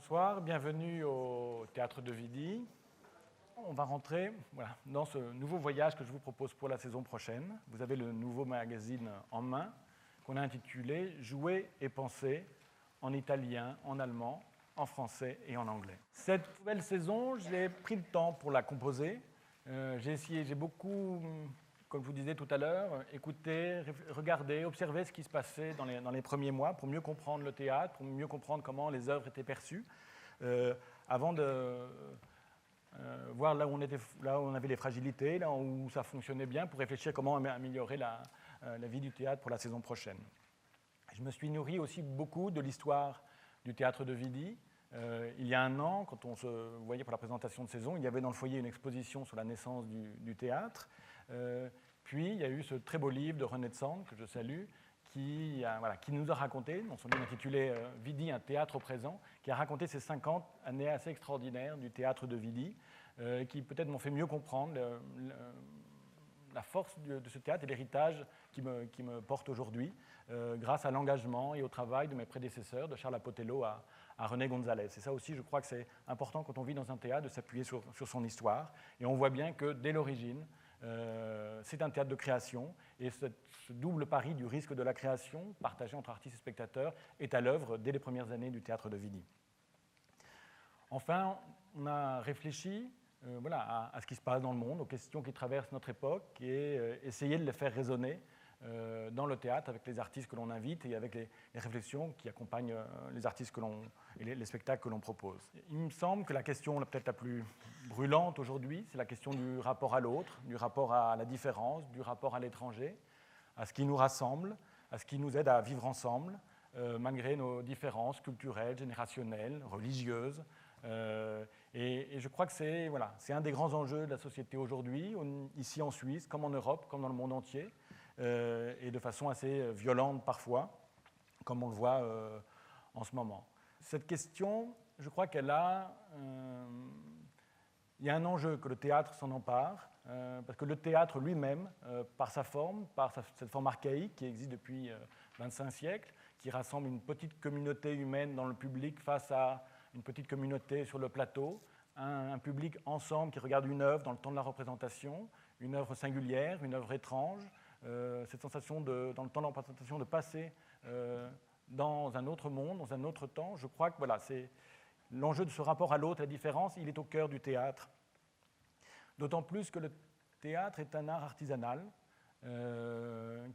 Bonsoir, bienvenue au Théâtre de Vidy. On va rentrer dans ce nouveau voyage que je vous propose pour la saison prochaine. Vous avez le nouveau magazine en main qu'on a intitulé « Jouer et penser » en italien, en allemand, en français et en anglais. Cette nouvelle saison, j'ai pris le temps pour la composer. J'ai beaucoup, comme je vous disais tout à l'heure, écouté, regardé, observé ce qui se passait dans les premiers mois pour mieux comprendre le théâtre, pour mieux comprendre comment les œuvres étaient perçues, avant de voir là où on avait les fragilités, là où ça fonctionnait bien, pour réfléchir comment améliorer la vie du théâtre pour la saison prochaine. Je me suis nourri aussi beaucoup de l'histoire du théâtre de Vidy. Il y a un an, quand on se voyait pour la présentation de saison, il y avait dans le foyer une exposition sur la naissance du théâtre. Puis il y a eu ce très beau livre de René de Sande, que je salue, qui nous a raconté, dans son livre intitulé « Vidy, un théâtre au présent », qui a raconté ces 50 années assez extraordinaires du théâtre de Vidy, qui peut-être m'ont fait mieux comprendre la force de ce théâtre et l'héritage qui me porte aujourd'hui, grâce à l'engagement et au travail de mes prédécesseurs, de Charles Apotello à René Gonzalez. Et ça aussi, je crois que c'est important quand on vit dans un théâtre de s'appuyer sur son histoire. Et on voit bien que dès l'origine, c'est un théâtre de création, et ce double pari du risque de la création, partagé entre artistes et spectateurs, est à l'œuvre dès les premières années du théâtre de Vidy. Enfin, on a réfléchi à ce qui se passe dans le monde, aux questions qui traversent notre époque, et essayer de les faire résonner dans le théâtre avec les artistes que l'on invite et avec les réflexions qui accompagnent les artistes et les spectacles que l'on propose. Il me semble que la question peut-être la plus brûlante aujourd'hui, c'est la question du rapport à l'autre, du rapport à la différence, du rapport à l'étranger, à ce qui nous rassemble, à ce qui nous aide à vivre ensemble, malgré nos différences culturelles, générationnelles, religieuses. Et je crois que c'est un des grands enjeux de la société aujourd'hui, ici en Suisse, comme en Europe, comme dans le monde entier, et de façon assez violente parfois, comme on le voit en ce moment. Cette question, je crois il y a un enjeu que le théâtre s'en empare, parce que le théâtre lui-même, par sa forme, cette forme archaïque qui existe depuis 25 siècles, qui rassemble une petite communauté humaine dans le public face à une petite communauté sur le plateau, un public ensemble qui regarde une œuvre dans le temps de la représentation, une œuvre singulière, une œuvre étrange, cette sensation dans le temps de la représentation de passer dans un autre monde, dans un autre temps. Je crois que c'est l'enjeu de ce rapport à l'autre, la différence, il est au cœur du théâtre. D'autant plus que le théâtre est un art artisanal,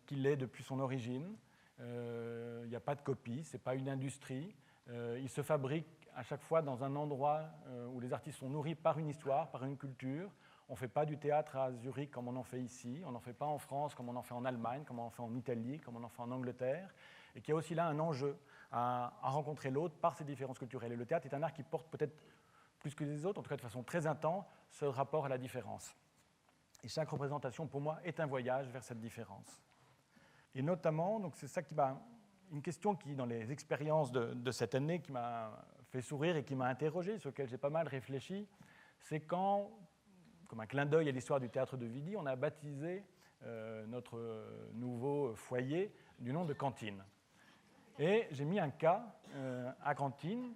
qu'il est depuis son origine. Il n'y a pas de copie, ce n'est pas une industrie. Il se fabrique à chaque fois dans un endroit où les artistes sont nourris par une histoire, par une culture. On ne fait pas du théâtre à Zurich comme on en fait ici, on n'en fait pas en France comme on en fait en Allemagne, comme on en fait en Italie, comme on en fait en Angleterre, et qu'il y a aussi là un enjeu à rencontrer l'autre par ses différences culturelles. Et le théâtre est un art qui porte peut-être plus que les autres, en tout cas de façon très intense, ce rapport à la différence. Et chaque représentation, pour moi, est un voyage vers cette différence. Et notamment, donc c'est ça qui m'a... Une question qui, dans les expériences de cette année, qui m'a fait sourire et qui m'a interrogé, sur laquelle j'ai pas mal réfléchi, c'est quand, comme un clin d'œil à l'histoire du théâtre de Vidy, on a baptisé notre nouveau foyer du nom de Cantine. Et j'ai mis un K à Cantine,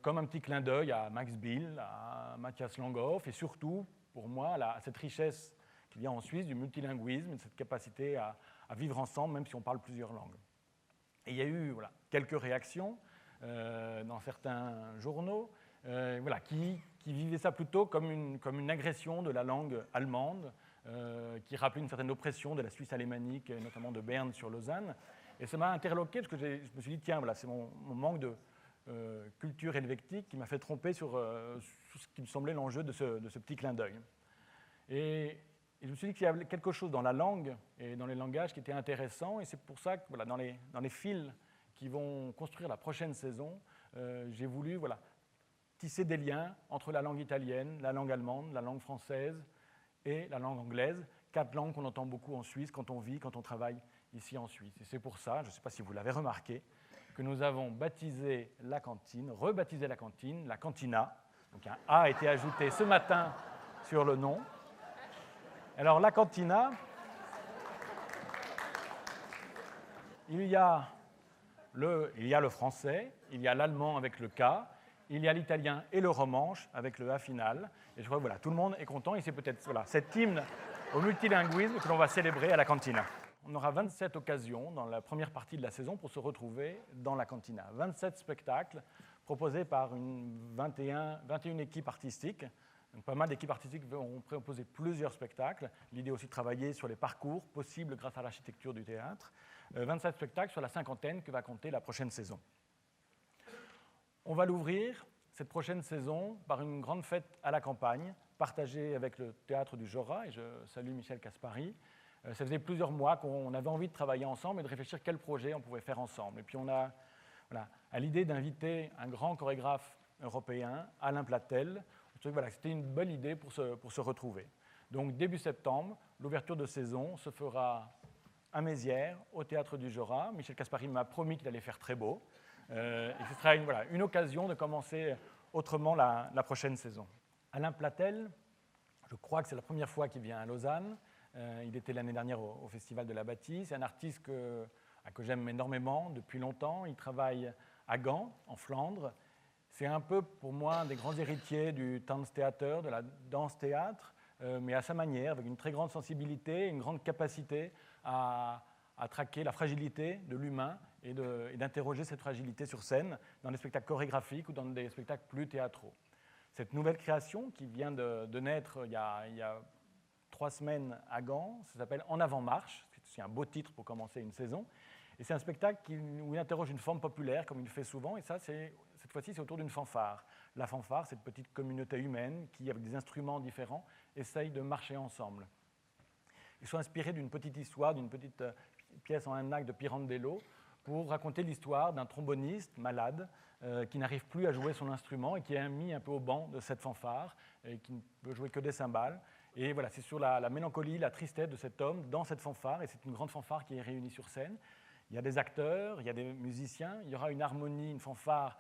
comme un petit clin d'œil à Max Bill, à Matthias Langhoff, et surtout, pour moi, à cette richesse qu'il y a en Suisse du multilinguisme, de cette capacité à vivre ensemble, même si on parle plusieurs langues. Et il y a eu quelques réactions dans certains journaux qui vivaient ça plutôt comme une agression de la langue allemande, qui rappelait une certaine oppression de la Suisse alémanique, notamment de Berne sur Lausanne. Et ça m'a interloqué parce que je me suis dit, tiens, c'est mon manque de culture helvétique qui m'a fait tromper sur ce qui me semblait l'enjeu de ce petit clin d'œil. Et je me suis dit qu'il y avait quelque chose dans la langue et dans les langages qui était intéressant, et c'est pour ça que dans les fils qui vont construire la prochaine saison, j'ai voulu tisser des liens entre la langue italienne, la langue allemande, la langue française et la langue anglaise, 4 langues qu'on entend beaucoup en Suisse quand on vit, quand on travaille ici en Suisse. Et c'est pour ça, je ne sais pas si vous l'avez remarqué, que nous avons baptisé la cantine, rebaptisé la cantine, la cantina. Donc un A a été ajouté ce matin sur le nom. Alors la cantina, il y a le français, il y a l'allemand avec le K, il y a l'italien et le romanche avec le A final. Et je crois que voilà, tout le monde est content et c'est peut-être cet hymne au multilinguisme que l'on va célébrer à la cantina. On aura 27 occasions dans la première partie de la saison pour se retrouver dans la cantina. 27 spectacles proposés par 21 équipes artistiques. Donc, pas mal d'équipes artistiques vont proposer plusieurs spectacles. L'idée aussi de travailler sur les parcours possibles grâce à l'architecture du théâtre. 27 spectacles sur la cinquantaine que va compter la prochaine saison. On va l'ouvrir, cette prochaine saison, par une grande fête à la campagne, partagée avec le Théâtre du Jorat, et je salue Michel Caspary. Ça faisait plusieurs mois qu'on avait envie de travailler ensemble et de réfléchir quel projet on pouvait faire ensemble. Et puis on a à l'idée d'inviter un grand chorégraphe européen, Alain Platel. Voilà, c'était une bonne idée pour se retrouver. Donc début septembre, l'ouverture de saison se fera à Mézières, au Théâtre du Jorat. Michel Caspary m'a promis qu'il allait faire très beau. Et ce sera une occasion de commencer autrement la prochaine saison. Alain Platel, je crois que c'est la première fois qu'il vient à Lausanne. Il était l'année dernière au Festival de la Bâtie. C'est un artiste que j'aime énormément depuis longtemps. Il travaille à Gand, en Flandre. C'est un peu pour moi un des grands héritiers du Tanztheater, de la danse-théâtre, mais à sa manière, avec une très grande sensibilité, une grande capacité à traquer la fragilité de l'humain et d'interroger cette fragilité sur scène dans des spectacles chorégraphiques ou dans des spectacles plus théâtraux. Cette nouvelle création qui vient de naître il y a 3 semaines à Gand, ça s'appelle En avant-marche, c'est un beau titre pour commencer une saison, et c'est un spectacle où il interroge une forme populaire, comme il le fait souvent, et ça, cette fois-ci, c'est autour d'une fanfare. La fanfare, cette petite communauté humaine qui, avec des instruments différents, essaye de marcher ensemble. Ils sont inspirés d'une petite histoire, d'une petite pièce en un acte de Pirandello, pour raconter l'histoire d'un tromboniste malade qui n'arrive plus à jouer son instrument et qui est mis un peu au banc de cette fanfare et qui ne peut jouer que des cymbales. Et voilà, c'est sur la mélancolie, la tristesse de cet homme dans cette fanfare, et c'est une grande fanfare qui est réunie sur scène. Il y a des acteurs, il y a des musiciens, il y aura une harmonie, une fanfare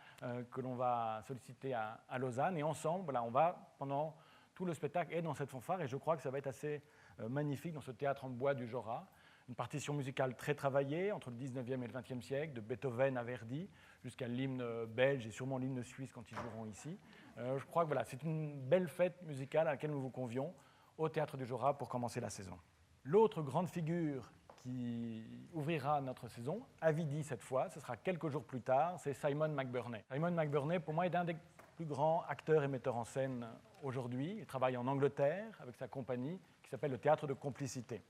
que l'on va solliciter à Lausanne, et ensemble, voilà, on va, pendant tout le spectacle, être dans cette fanfare, et je crois que ça va être assez magnifique dans ce théâtre en bois du Jorat. Une partition musicale très travaillée entre le 19e et le 20e siècle, de Beethoven à Verdi, jusqu'à l'hymne belge et sûrement l'hymne suisse quand ils joueront ici. Je crois que voilà, c'est une belle fête musicale à laquelle nous vous convions au Théâtre du Jorat pour commencer la saison. L'autre grande figure qui ouvrira notre saison, à Vidi cette fois, ce sera quelques jours plus tard, c'est Simon McBurney. Simon McBurney, pour moi, est un des plus grands acteurs et metteurs en scène aujourd'hui. Il travaille en Angleterre avec sa compagnie qui s'appelle le Théâtre de Complicité.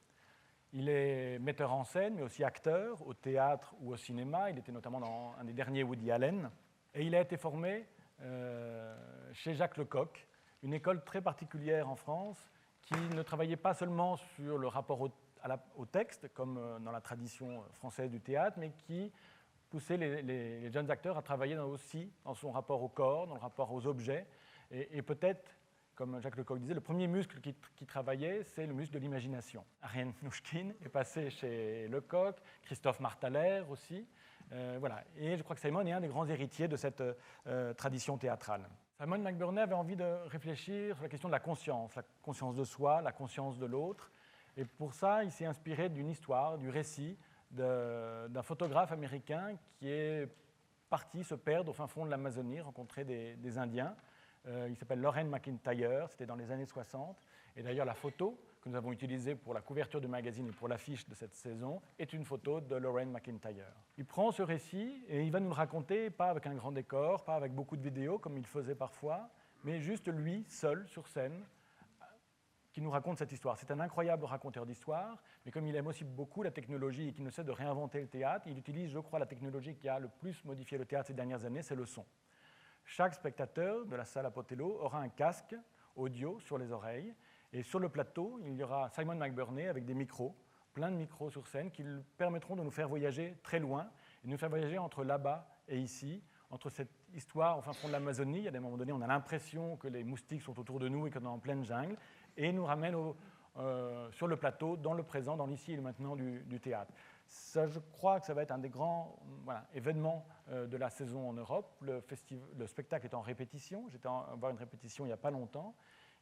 Il est metteur en scène, mais aussi acteur, au théâtre ou au cinéma. Il était notamment dans un des derniers Woody Allen. Et il a été formé chez Jacques Lecoq, une école très particulière en France, qui ne travaillait pas seulement sur le rapport au texte, comme dans la tradition française du théâtre, mais qui poussait les jeunes acteurs à travailler aussi dans son rapport au corps, dans le rapport aux objets, et peut-être, comme Jacques Lecoq disait, le premier muscle qui travaillait, c'est le muscle de l'imagination. Ariane Mnouchkine est passé chez Lecoq, Christophe Martalère aussi. Voilà. Et je crois que Simon est un des grands héritiers de cette tradition théâtrale. Simon McBurney avait envie de réfléchir sur la question de la conscience de soi, la conscience de l'autre. Et pour ça, il s'est inspiré d'une histoire, du récit d'un photographe américain qui est parti se perdre au fin fond de l'Amazonie, rencontrer des Indiens. Il s'appelle Loren McIntyre, c'était dans les années 60. Et d'ailleurs, la photo que nous avons utilisée pour la couverture du magazine et pour l'affiche de cette saison est une photo de Loren McIntyre. Il prend ce récit et il va nous le raconter, pas avec un grand décor, pas avec beaucoup de vidéos comme il faisait parfois, mais juste lui, seul, sur scène, qui nous raconte cette histoire. C'est un incroyable raconteur d'histoire, mais comme il aime aussi beaucoup la technologie et qu'il ne cesse de réinventer le théâtre, il utilise, je crois, la technologie qui a le plus modifié le théâtre ces dernières années, c'est le son. Chaque spectateur de la salle Apotello aura un casque audio sur les oreilles, et sur le plateau, il y aura Simon McBurney avec des micros, plein de micros sur scène, qui lui permettront de nous faire voyager très loin, et de nous faire voyager entre là-bas et ici, entre cette histoire au fin fond de l'Amazonie. Il y a des moments donnés, on a l'impression que les moustiques sont autour de nous et qu'on est en pleine jungle, et nous ramène sur le plateau, dans le présent, dans l'ici et le maintenant du théâtre. Ça, je crois que ça va être un des grands événements de la saison en Europe. Le spectacle est en répétition. J'étais voir une répétition il n'y a pas longtemps.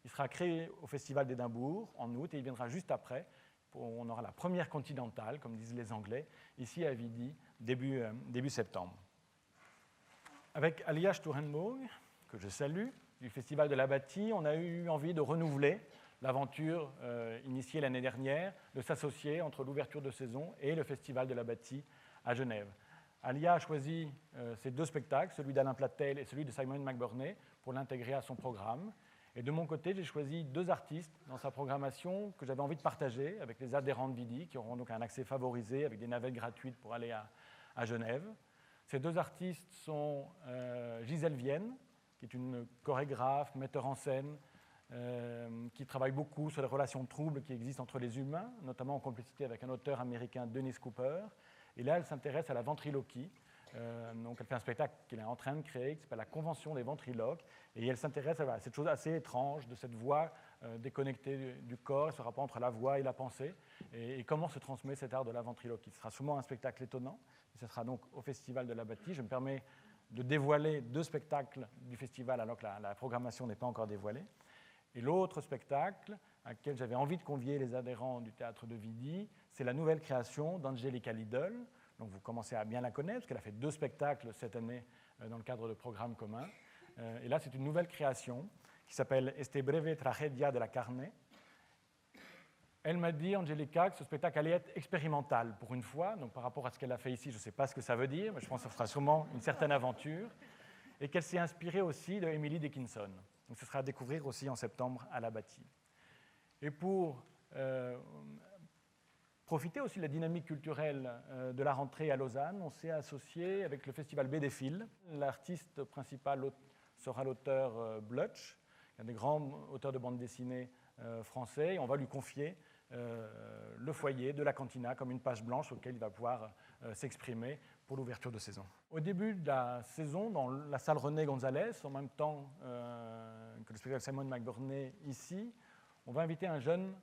Il sera créé au Festival d'Édimbourg en août et il viendra juste après. On aura la première continentale, comme disent les Anglais, ici à Vidi, début septembre. Avec Alia Sturenburg, que je salue, du Festival de la Bâtie, on a eu envie de renouveler l'aventure initiée l'année dernière, de s'associer entre l'ouverture de saison et le Festival de la Bâtie à Genève. Alia a choisi ces deux spectacles, celui d'Alain Platel et celui de Simon McBurney, pour l'intégrer à son programme. Et de mon côté, j'ai choisi deux artistes dans sa programmation que j'avais envie de partager avec les adhérents de Vidi, qui auront donc un accès favorisé avec des navettes gratuites pour aller à Genève. Ces deux artistes sont Gisèle Vienne, qui est une chorégraphe, metteur en scène, qui travaille beaucoup sur les relations troubles qui existent entre les humains, notamment en complicité avec un auteur américain, Dennis Cooper. Et là, elle s'intéresse à la ventriloquie. Donc, elle fait un spectacle qu'elle est en train de créer, qui s'appelle La Convention des ventriloques. Et elle s'intéresse à cette chose assez étrange de cette voix déconnectée du corps, ce rapport entre la voix et la pensée, et comment se transmet cet art de la ventriloquie. Ce sera souvent un spectacle étonnant. Et ce sera donc au Festival de la Bâtie. Je me permets de dévoiler deux spectacles du festival alors que la programmation n'est pas encore dévoilée. Et l'autre spectacle à lequel j'avais envie de convier les adhérents du théâtre de Vidi, c'est la nouvelle création d'Angelica Lidl. Donc vous commencez à bien la connaître, parce qu'elle a fait deux spectacles cette année dans le cadre de programmes communs. Et là, c'est une nouvelle création qui s'appelle Este breve tragedia de la carne. Elle m'a dit, Angelica, que ce spectacle allait être expérimental pour une fois. Donc par rapport à ce qu'elle a fait ici, je ne sais pas ce que ça veut dire, mais je pense que ça fera sûrement une certaine aventure. Et qu'elle s'est inspirée aussi de Emily Dickinson. Donc ce sera à découvrir aussi en septembre à la Bâtie. Et pour profiter aussi de la dynamique culturelle de la rentrée à Lausanne, on s'est associé avec le festival Bédéphile. L'artiste principal sera l'auteur Blutch, un des grands auteurs de bande dessinée français, et on va lui confier le foyer de la cantina comme une page blanche sur laquelle il va pouvoir s'exprimer pour l'ouverture de saison. Au début de la saison, dans la salle René Gonzalez, en même temps que le spectacle Simon McBurney ici, on va inviter un jeune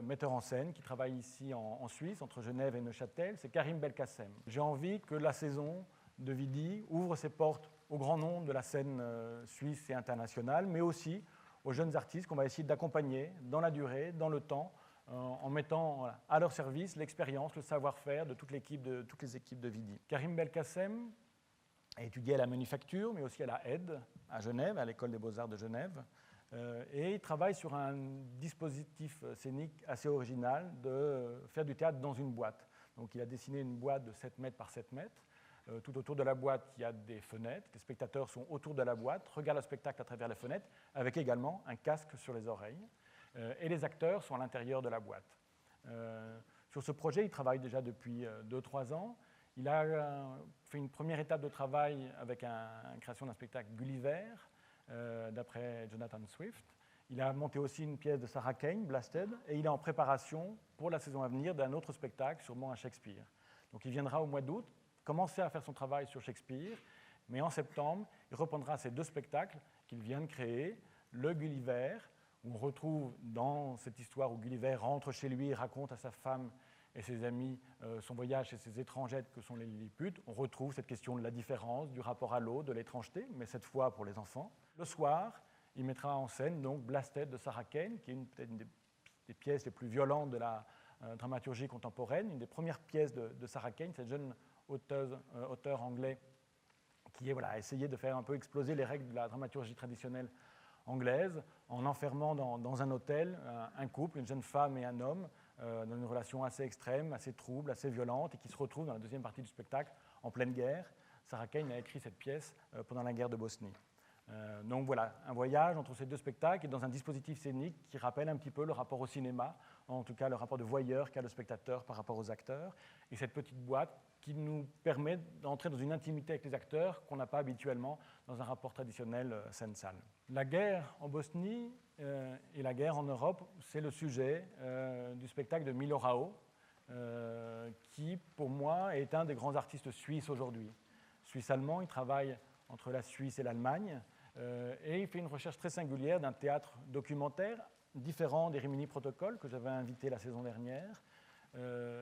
metteur en scène qui travaille ici en Suisse, entre Genève et Neuchâtel, c'est Karim Belkacem. J'ai envie que la saison de Vidi ouvre ses portes au grand nom de la scène suisse et internationale, mais aussi aux jeunes artistes qu'on va essayer d'accompagner dans la durée, dans le temps, en mettant à leur service l'expérience, le savoir-faire de toutes les équipes de Vidi. Karim Belkacem a étudié à la Manufacture, mais aussi à la ED, à Genève, à l'École des Beaux-Arts de Genève, et il travaille sur un dispositif scénique assez original de faire du théâtre dans une boîte. Donc il a dessiné une boîte de 7 mètres par 7 mètres. Tout autour de la boîte, il y a des fenêtres. Les spectateurs sont autour de la boîte, regardent le spectacle à travers les fenêtres, avec également un casque sur les oreilles. Et les acteurs sont à l'intérieur de la boîte. Sur ce projet, il travaille déjà depuis 2-3 ans. Il a fait une première étape de travail avec la création d'un spectacle Gulliver, d'après Jonathan Swift. Il a monté aussi une pièce de Sarah Kane, Blasted, et il est en préparation pour la saison à venir d'un autre spectacle, sûrement à Shakespeare. Donc il viendra au mois d'août, commencer à faire son travail sur Shakespeare, mais en septembre, il reprendra ces deux spectacles qu'il vient de créer, le Gulliver, où on retrouve dans cette histoire où Gulliver rentre chez lui et raconte à sa femme et ses amis son voyage chez ces étrangettes que sont les Lilliputes, on retrouve cette question de la différence, du rapport à l'autre, de l'étrangeté, mais cette fois pour les enfants. Le soir, il mettra en scène donc Blasted de Sarah Kane, qui est peut-être une des pièces les plus violentes de la dramaturgie contemporaine, une des premières pièces de Sarah Kane, cette jeune auteur anglais qui a essayé de faire un peu exploser les règles de la dramaturgie traditionnelle anglaise en enfermant dans un hôtel un couple, une jeune femme et un homme, dans une relation assez extrême, assez trouble, assez violente, et qui se retrouvent dans la deuxième partie du spectacle en pleine guerre. Sarah Kane a écrit cette pièce pendant la guerre de Bosnie. Donc voilà, un voyage entre ces deux spectacles et dans un dispositif scénique qui rappelle un petit peu le rapport au cinéma, en tout cas le rapport de voyeur qu'a le spectateur par rapport aux acteurs, et cette petite boîte qui nous permet d'entrer dans une intimité avec les acteurs qu'on n'a pas habituellement dans un rapport traditionnel scène-salle. La guerre en Bosnie et la guerre en Europe, c'est le sujet du spectacle de Milo Rao, qui pour moi est un des grands artistes suisses aujourd'hui. Suisse-allemand, il travaille entre la Suisse et l'Allemagne, et il fait une recherche très singulière d'un théâtre documentaire différent des Rimini Protocol que j'avais invité la saison dernière.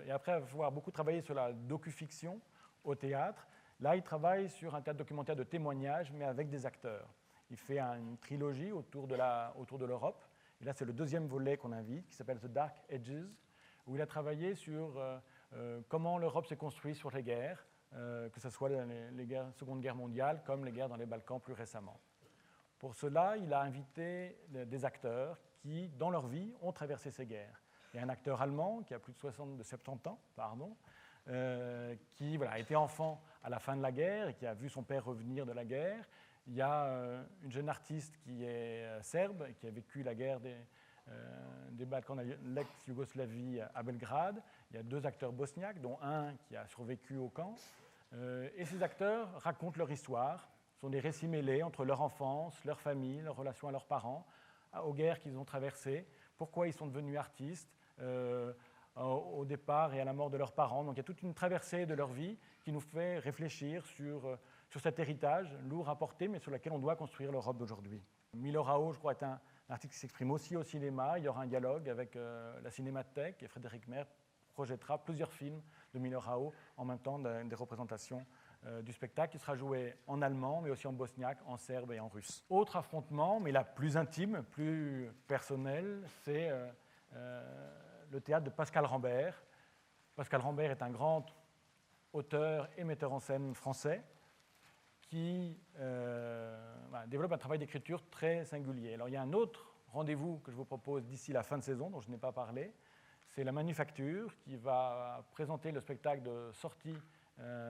Et après avoir beaucoup travaillé sur la docu-fiction au théâtre, là il travaille sur un théâtre documentaire de témoignages mais avec des acteurs. Il fait une trilogie autour de l'Europe, et là c'est le deuxième volet qu'on invite, qui s'appelle The Dark Ages, où il a travaillé sur comment l'Europe s'est construite sur les guerres, que ce soit les Seconde Guerre mondiale comme les guerres dans les Balkans plus récemment. Pour cela, il a invité des acteurs qui, dans leur vie, ont traversé ces guerres. Il y a un acteur allemand qui a plus de 70 ans, qui a été enfant à la fin de la guerre et qui a vu son père revenir de la guerre. Il y a une jeune artiste qui est serbe et qui a vécu la guerre des Balkans de l'ex-Yougoslavie à Belgrade. Il y a 2 acteurs bosniaques, dont un qui a survécu au camp. Et ces acteurs racontent leur histoire. Ce sont des récits mêlés entre leur enfance, leur famille, leur relation à leurs parents, aux guerres qu'ils ont traversées, pourquoi ils sont devenus artistes, au départ et à la mort de leurs parents. Donc il y a toute une traversée de leur vie qui nous fait réfléchir sur cet héritage lourd à porter, mais sur lequel on doit construire l'Europe d'aujourd'hui. Milorao, je crois, est un artiste qui s'exprime aussi au cinéma. Il y aura un dialogue avec la Cinémathèque et Frédéric Mer projettera plusieurs films de Milorao en même temps des représentations du spectacle qui sera joué en allemand, mais aussi en bosniaque, en serbe et en russe. Autre affrontement, mais la plus intime, plus personnelle, c'est le théâtre de Pascal Rambert. Pascal Rambert est un grand auteur et metteur en scène français qui développe un travail d'écriture très singulier. Alors, il y a un autre rendez-vous que je vous propose d'ici la fin de saison, dont je n'ai pas parlé. C'est la Manufacture qui va présenter le spectacle de sortie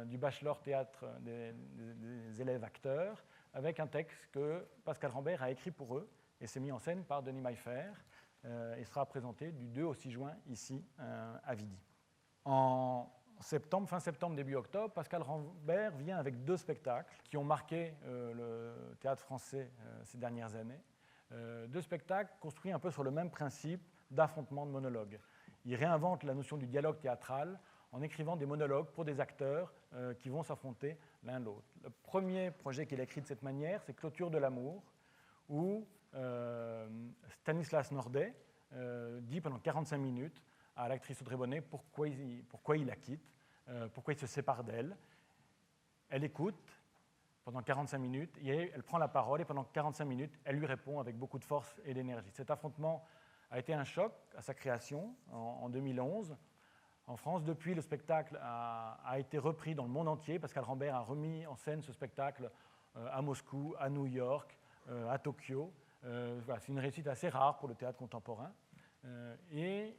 du bachelor théâtre des élèves acteurs avec un texte que Pascal Rambert a écrit pour eux et s'est mis en scène par Denis Maillefer et sera présenté du 2 au 6 juin ici à Vidy. En septembre, fin septembre, début octobre, Pascal Rambert vient avec 2 spectacles qui ont marqué le théâtre français ces dernières années. 2 spectacles construits un peu sur le même principe d'affrontement de monologues. Il réinvente la notion du dialogue théâtral en écrivant des monologues pour des acteurs qui vont s'affronter l'un l'autre. Le premier projet qu'il a écrit de cette manière, c'est Clôture de l'amour, où Stanislas Nordet dit pendant 45 minutes à l'actrice Audrey Bonnet pourquoi il la quitte, pourquoi il se sépare d'elle. Elle écoute pendant 45 minutes, et elle prend la parole, et pendant 45 minutes, elle lui répond avec beaucoup de force et d'énergie. Cet affrontement a été un choc à sa création en 2011. En France, depuis, le spectacle a été repris dans le monde entier. Pascal Rambert a remis en scène ce spectacle à Moscou, à New York, à Tokyo. C'est une réussite assez rare pour le théâtre contemporain. Et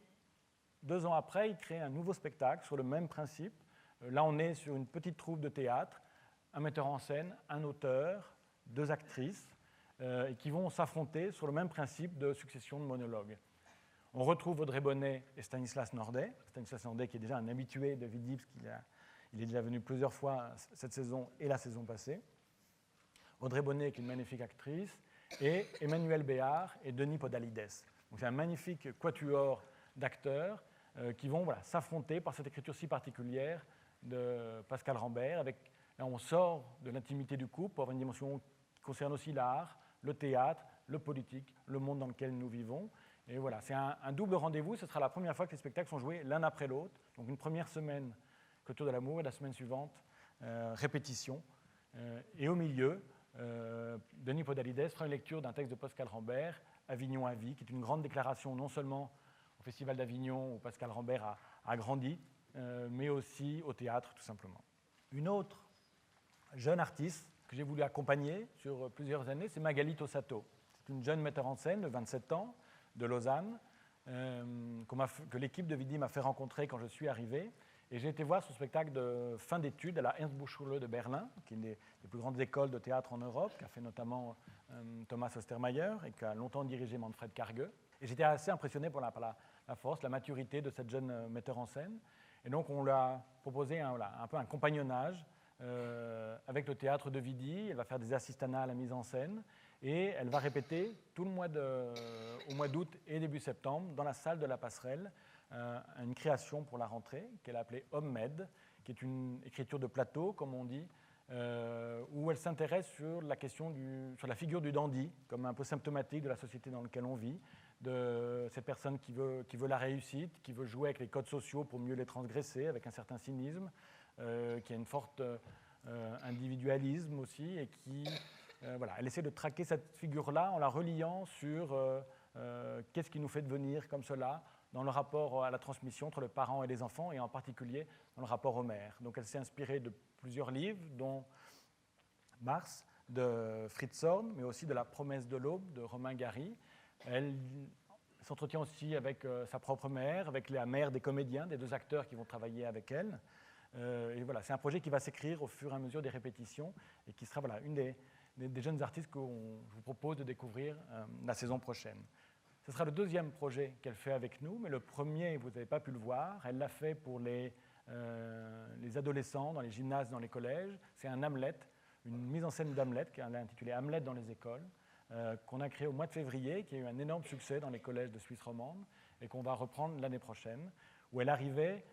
2 ans après, il crée un nouveau spectacle sur le même principe. Là, on est sur une petite troupe de théâtre, un metteur en scène, un auteur, 2 actrices, et qui vont s'affronter sur le même principe de succession de monologues. On retrouve Audrey Bonnet et Stanislas Nordet. Stanislas Nordet qui est déjà un habitué de Vidy, parce qu'il est déjà venu plusieurs fois cette saison et la saison passée. Audrey Bonnet qui est une magnifique actrice, et Emmanuel Béard et Denis Podalides. Donc c'est un magnifique quatuor d'acteurs qui vont s'affronter par cette écriture si particulière de Pascal Rambert. Là, on sort de l'intimité du couple pour avoir une dimension qui concerne aussi l'art, le théâtre, le politique, le monde dans lequel nous vivons. Et voilà, c'est un double rendez-vous. Ce sera la première fois que les spectacles sont joués l'un après l'autre. Donc une première semaine, Clôture de l'amour, et la semaine suivante, répétition. Et au milieu, Denis Podalides fera une lecture d'un texte de Pascal Rambert, Avignon à vie, qui est une grande déclaration non seulement au Festival d'Avignon où Pascal Rambert a grandi, mais aussi au théâtre tout simplement. Une autre jeune artiste que j'ai voulu accompagner sur plusieurs années, c'est Magali Tossato. C'est une jeune metteur en scène de 27 ans, de Lausanne, que l'équipe de Vidy m'a fait rencontrer quand je suis arrivé. Et j'ai été voir son spectacle de fin d'études à la Ernst Buchschule de Berlin, qui est une des plus grandes écoles de théâtre en Europe, qu'a fait notamment Thomas Ostermayer et qui a longtemps dirigé Manfred Karge. Et j'étais assez impressionné par la force, la maturité de cette jeune metteur en scène. Et donc on lui a proposé un peu un compagnonnage avec le théâtre de Vidy. Elle va faire des assistanats à la mise en scène. Et elle va répéter tout le mois au mois d'août et début septembre dans la salle de la Passerelle une création pour la rentrée qu'elle a appelée Homme-Med, qui est une écriture de plateau, comme on dit, où elle s'intéresse sur la question sur la figure du dandy, comme un peu symptomatique de la société dans laquelle on vit, de cette personne qui veut la réussite, qui veut jouer avec les codes sociaux pour mieux les transgresser, avec un certain cynisme, qui a une forte individualisme aussi, et qui... elle essaie de traquer cette figure-là en la reliant sur qu'est-ce qui nous fait devenir comme cela, dans le rapport à la transmission entre les parents et les enfants, et en particulier dans le rapport aux mères. Donc elle s'est inspirée de plusieurs livres, dont Mars, de Fritz Horn, mais aussi de La promesse de l'aube, de Romain Gary. Elle s'entretient aussi avec sa propre mère, avec la mère des comédiens, des 2 acteurs qui vont travailler avec elle. Et voilà, c'est un projet qui va s'écrire au fur et à mesure des répétitions et qui sera une des jeunes artistes que je vous propose de découvrir la saison prochaine. Ce sera le 2e projet qu'elle fait avec nous, mais le premier, vous n'avez pas pu le voir, elle l'a fait pour les adolescents dans les gymnases, dans les collèges. C'est un Hamlet, une mise en scène d'Hamlet, qu'elle a intitulée Hamlet dans les écoles, qu'on a créé au mois de février, qui a eu un énorme succès dans les collèges de Suisse romande et qu'on va reprendre l'année prochaine, où elle arrivait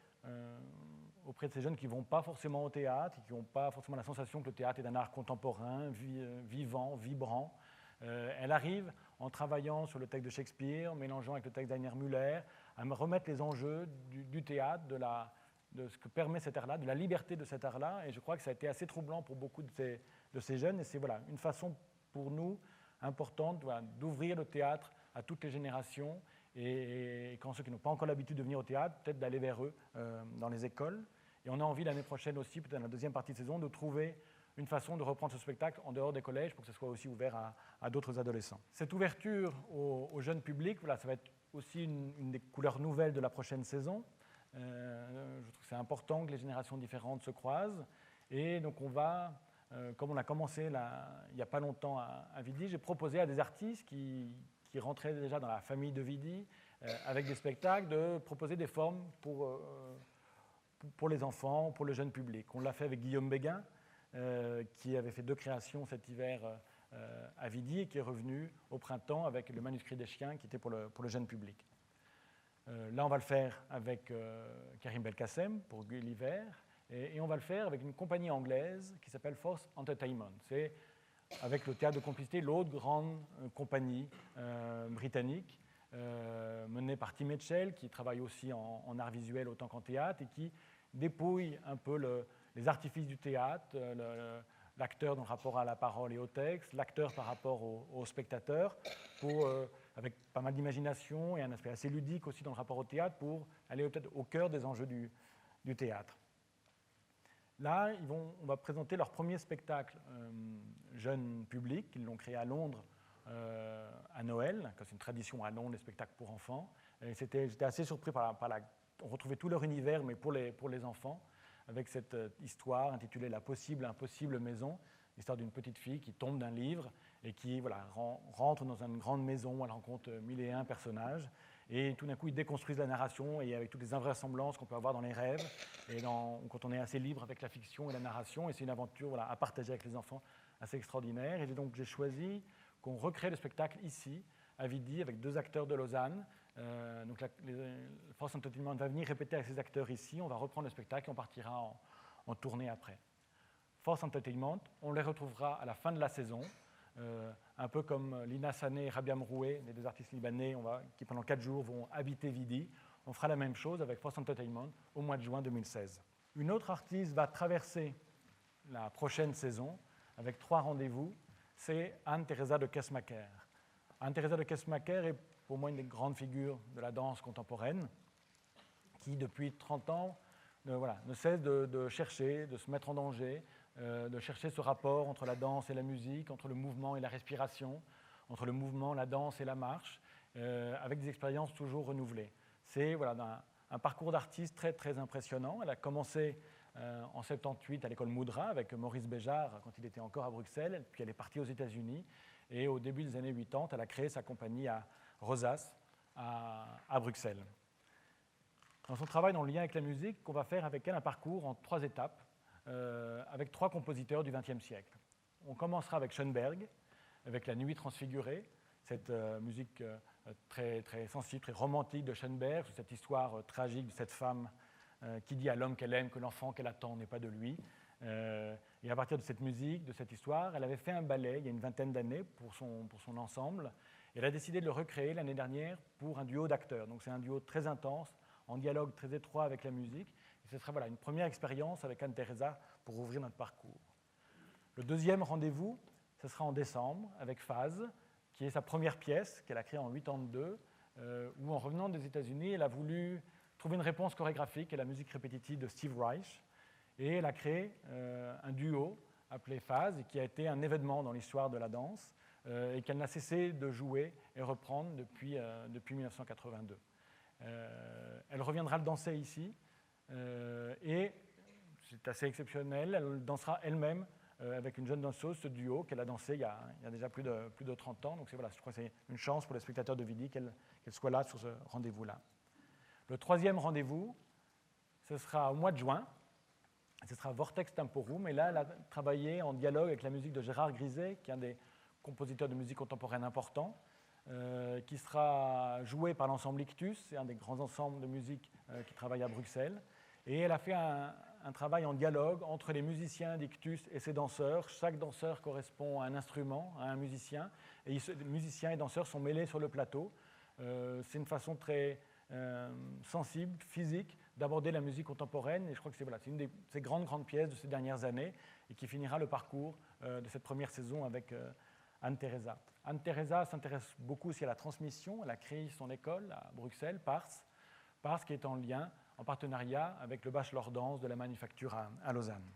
auprès de ces jeunes qui ne vont pas forcément au théâtre, et qui n'ont pas forcément la sensation que le théâtre est un art contemporain, vivant, vibrant. Elle arrive en travaillant sur le texte de Shakespeare, mélangeant avec le texte d'Heiner Müller, à me remettre les enjeux du théâtre, de ce que permet cet art-là, de la liberté de cet art-là, et je crois que ça a été assez troublant pour beaucoup de ces jeunes, et c'est une façon pour nous importante d'ouvrir le théâtre à toutes les générations, et quand ceux qui n'ont pas encore l'habitude de venir au théâtre, peut-être d'aller vers eux dans les écoles. Et on a envie l'année prochaine aussi, peut-être dans la 2e partie de saison, de trouver une façon de reprendre ce spectacle en dehors des collèges pour que ce soit aussi ouvert à d'autres adolescents. Cette ouverture au jeune public, ça va être aussi une des couleurs nouvelles de la prochaine saison. Je trouve que c'est important que les générations différentes se croisent. Et donc on va, comme on a commencé il n'y a pas longtemps à Vidi, j'ai proposé à des artistes qui rentraient déjà dans la famille de Vidi, avec des spectacles, de proposer des formes pour les enfants, pour le jeune public. On l'a fait avec Guillaume Béguin, qui avait fait 2 créations cet hiver à Vidi et qui est revenu au printemps avec le manuscrit des chiens qui était pour le jeune public. Là, on va le faire avec Karim Belkacem pour Gulliver et on va le faire avec une compagnie anglaise qui s'appelle Force Entertainment. C'est avec le Théâtre de Complicité, l'autre grande compagnie britannique menée par Tim Mitchell, qui travaille aussi en art visuel autant qu'en théâtre et qui dépouille un peu les artifices du théâtre, l'acteur dans le rapport à la parole et au texte, l'acteur par rapport au spectateur, avec pas mal d'imagination et un aspect assez ludique aussi dans le rapport au théâtre, pour aller peut-être au cœur des enjeux du théâtre. Là, on va présenter leur premier spectacle jeune public, qu'ils l'ont créé à Londres à Noël, c'est une tradition à Londres, les spectacles pour enfants. J'étais assez surpris on retrouvait tout leur univers, mais pour les enfants, avec cette histoire intitulée « La possible, impossible maison », l'histoire d'une petite fille qui tombe d'un livre et qui rentre dans une grande maison où elle rencontre 1001 personnages. Et tout d'un coup, ils déconstruisent la narration et avec toutes les invraisemblances qu'on peut avoir dans les rêves et quand on est assez libre avec la fiction et la narration. Et c'est une aventure à partager avec les enfants assez extraordinaire. Et donc, j'ai choisi qu'on recrée le spectacle ici, à Vidi, avec 2 acteurs de Lausanne. Donc, Force Entertainment va venir répéter avec ces acteurs ici. On va reprendre le spectacle et on partira en tournée après. Force Entertainment, on les retrouvera à la fin de la saison, un peu comme Lina Sané et Rabia Mroué, les 2 artistes libanais qui pendant 4 jours vont habiter Vidi. On fera la même chose avec Force Entertainment au mois de juin 2016. Une autre artiste va traverser la prochaine saison avec 3 rendez-vous, c'est Anne-Theresa de Kesmaker. Anne-Theresa de Kesmaker est pour moi une des grandes figures de la danse contemporaine qui, depuis 30 ans, ne cesse de chercher, de se mettre en danger, de chercher ce rapport entre la danse et la musique, entre le mouvement et la respiration, entre le mouvement, la danse et la marche, avec des expériences toujours renouvelées. C'est un parcours d'artiste très, très impressionnant. Elle a commencé en 78 à l'école Moudra avec Maurice Béjart quand il était encore à Bruxelles, puis elle est partie aux États-Unis et au début des années 80, elle a créé sa compagnie à Rosas, à Bruxelles. Dans son travail dans le lien avec la musique, on va faire avec elle un parcours en 3 étapes, avec 3 compositeurs du XXe siècle. On commencera avec Schoenberg, avec La Nuit transfigurée, cette musique très, très sensible, très romantique de Schoenberg, cette histoire tragique de cette femme qui dit à l'homme qu'elle aime que l'enfant qu'elle attend n'est pas de lui. Et à partir de cette musique, de cette histoire, elle avait fait un ballet il y a une vingtaine d'années pour son ensemble. Et elle a décidé de le recréer l'année dernière pour un duo d'acteurs. Donc c'est un duo très intense, en dialogue très étroit avec la musique. Et ce sera une première expérience avec Anne-Theresa pour ouvrir notre parcours. Le deuxième rendez-vous, ce sera en décembre avec Phase, qui est sa première pièce qu'elle a créée en 82, où en revenant des États-Unis, elle a voulu trouver une réponse chorégraphique à la musique répétitive de Steve Reich, et elle a créé un duo appelé Phase, qui a été un événement dans l'histoire de la danse, et qu'elle n'a cessé de jouer et reprendre depuis 1982. Elle reviendra le danser ici, et c'est assez exceptionnel, elle dansera elle-même avec une jeune danseuse, ce duo qu'elle a dansé il y a déjà plus de 30 ans. Donc voilà, je crois que c'est une chance pour les spectateurs de Vidi qu'elle soit là sur ce rendez-vous-là. Le troisième rendez-vous, ce sera au mois de juin. Ce sera Vortex Temporum. Et là, elle a travaillé en dialogue avec la musique de Gérard Griset, qui est un des compositeurs de musique contemporaine importants, qui sera joué par l'ensemble Ictus, c'est un des grands ensembles de musique qui travaille à Bruxelles. Et elle a fait un travail en dialogue entre les musiciens d'Ictus et ses danseurs. Chaque danseur correspond à un instrument, à un musicien, et musiciens et danseurs sont mêlés sur le plateau. C'est une façon très sensible, physique, d'aborder la musique contemporaine, et je crois que c'est une de ces grandes pièces de ces dernières années, et qui finira le parcours de cette première saison avec Anne-Theresa. Anne-Theresa s'intéresse beaucoup aussi à la transmission. Elle a créé son école à Bruxelles, Pars, qui est en lien, en partenariat avec le Bachelor Danse de la Manufacture à Lausanne.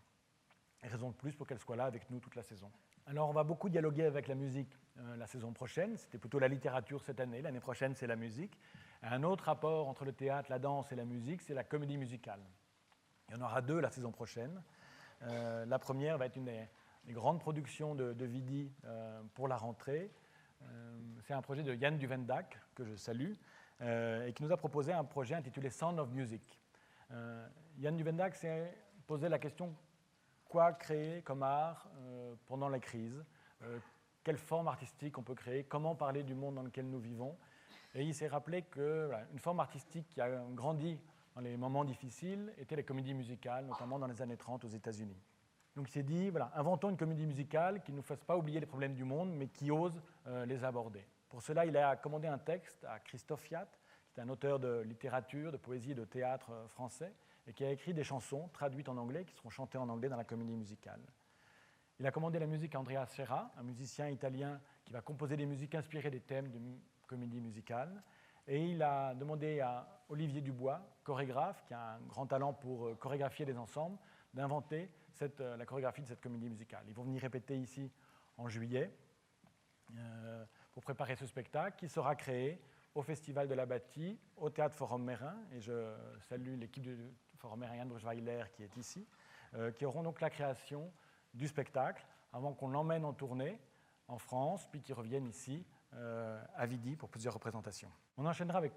Et raison de plus pour qu'elle soit là avec nous toute la saison. Alors on va beaucoup dialoguer avec la musique la saison prochaine, c'était plutôt la littérature cette année, l'année prochaine c'est la musique. Un autre rapport entre le théâtre, la danse et la musique, c'est la comédie musicale. Il y en aura deux la saison prochaine. La première va être une des grandes productions de Vidi pour la rentrée. C'est un projet de Jan Duvendak, que je salue, et qui nous a proposé un projet intitulé Sound of Music. Jan Duvendak s'est posé la question: quoi créer comme art pendant la crise, quelle forme artistique on peut créer, comment parler du monde dans lequel nous vivons. Et il s'est rappelé qu'une forme artistique qui a grandi dans les moments difficiles était les comédies musicales, notamment dans les années 30 aux États-Unis. Donc il s'est dit, inventons une comédie musicale qui ne nous fasse pas oublier les problèmes du monde, mais qui ose les aborder. Pour cela, il a commandé un texte à Christophe Fiat, qui est un auteur de littérature, de poésie et de théâtre français, et qui a écrit des chansons traduites en anglais, qui seront chantées en anglais dans la comédie musicale. Il a commandé la musique à Andrea Serra, un musicien italien qui va composer des musiques inspirées des thèmes de comédie musicale. Et il a demandé à Olivier Dubois, chorégraphe, qui a un grand talent pour chorégraphier des ensembles, d'inventer la chorégraphie de cette comédie musicale. Ils vont venir répéter ici en juillet pour préparer ce spectacle qui sera créé au Festival de la Bâtie, au Théâtre Forum Mérin, et je salue l'équipe du Forum Mérin Yann Bruchweiler qui est ici, qui auront donc la création du spectacle avant qu'on l'emmène en tournée en France, puis qu'ils reviennent ici à Vidi pour plusieurs représentations. On enchaînera avec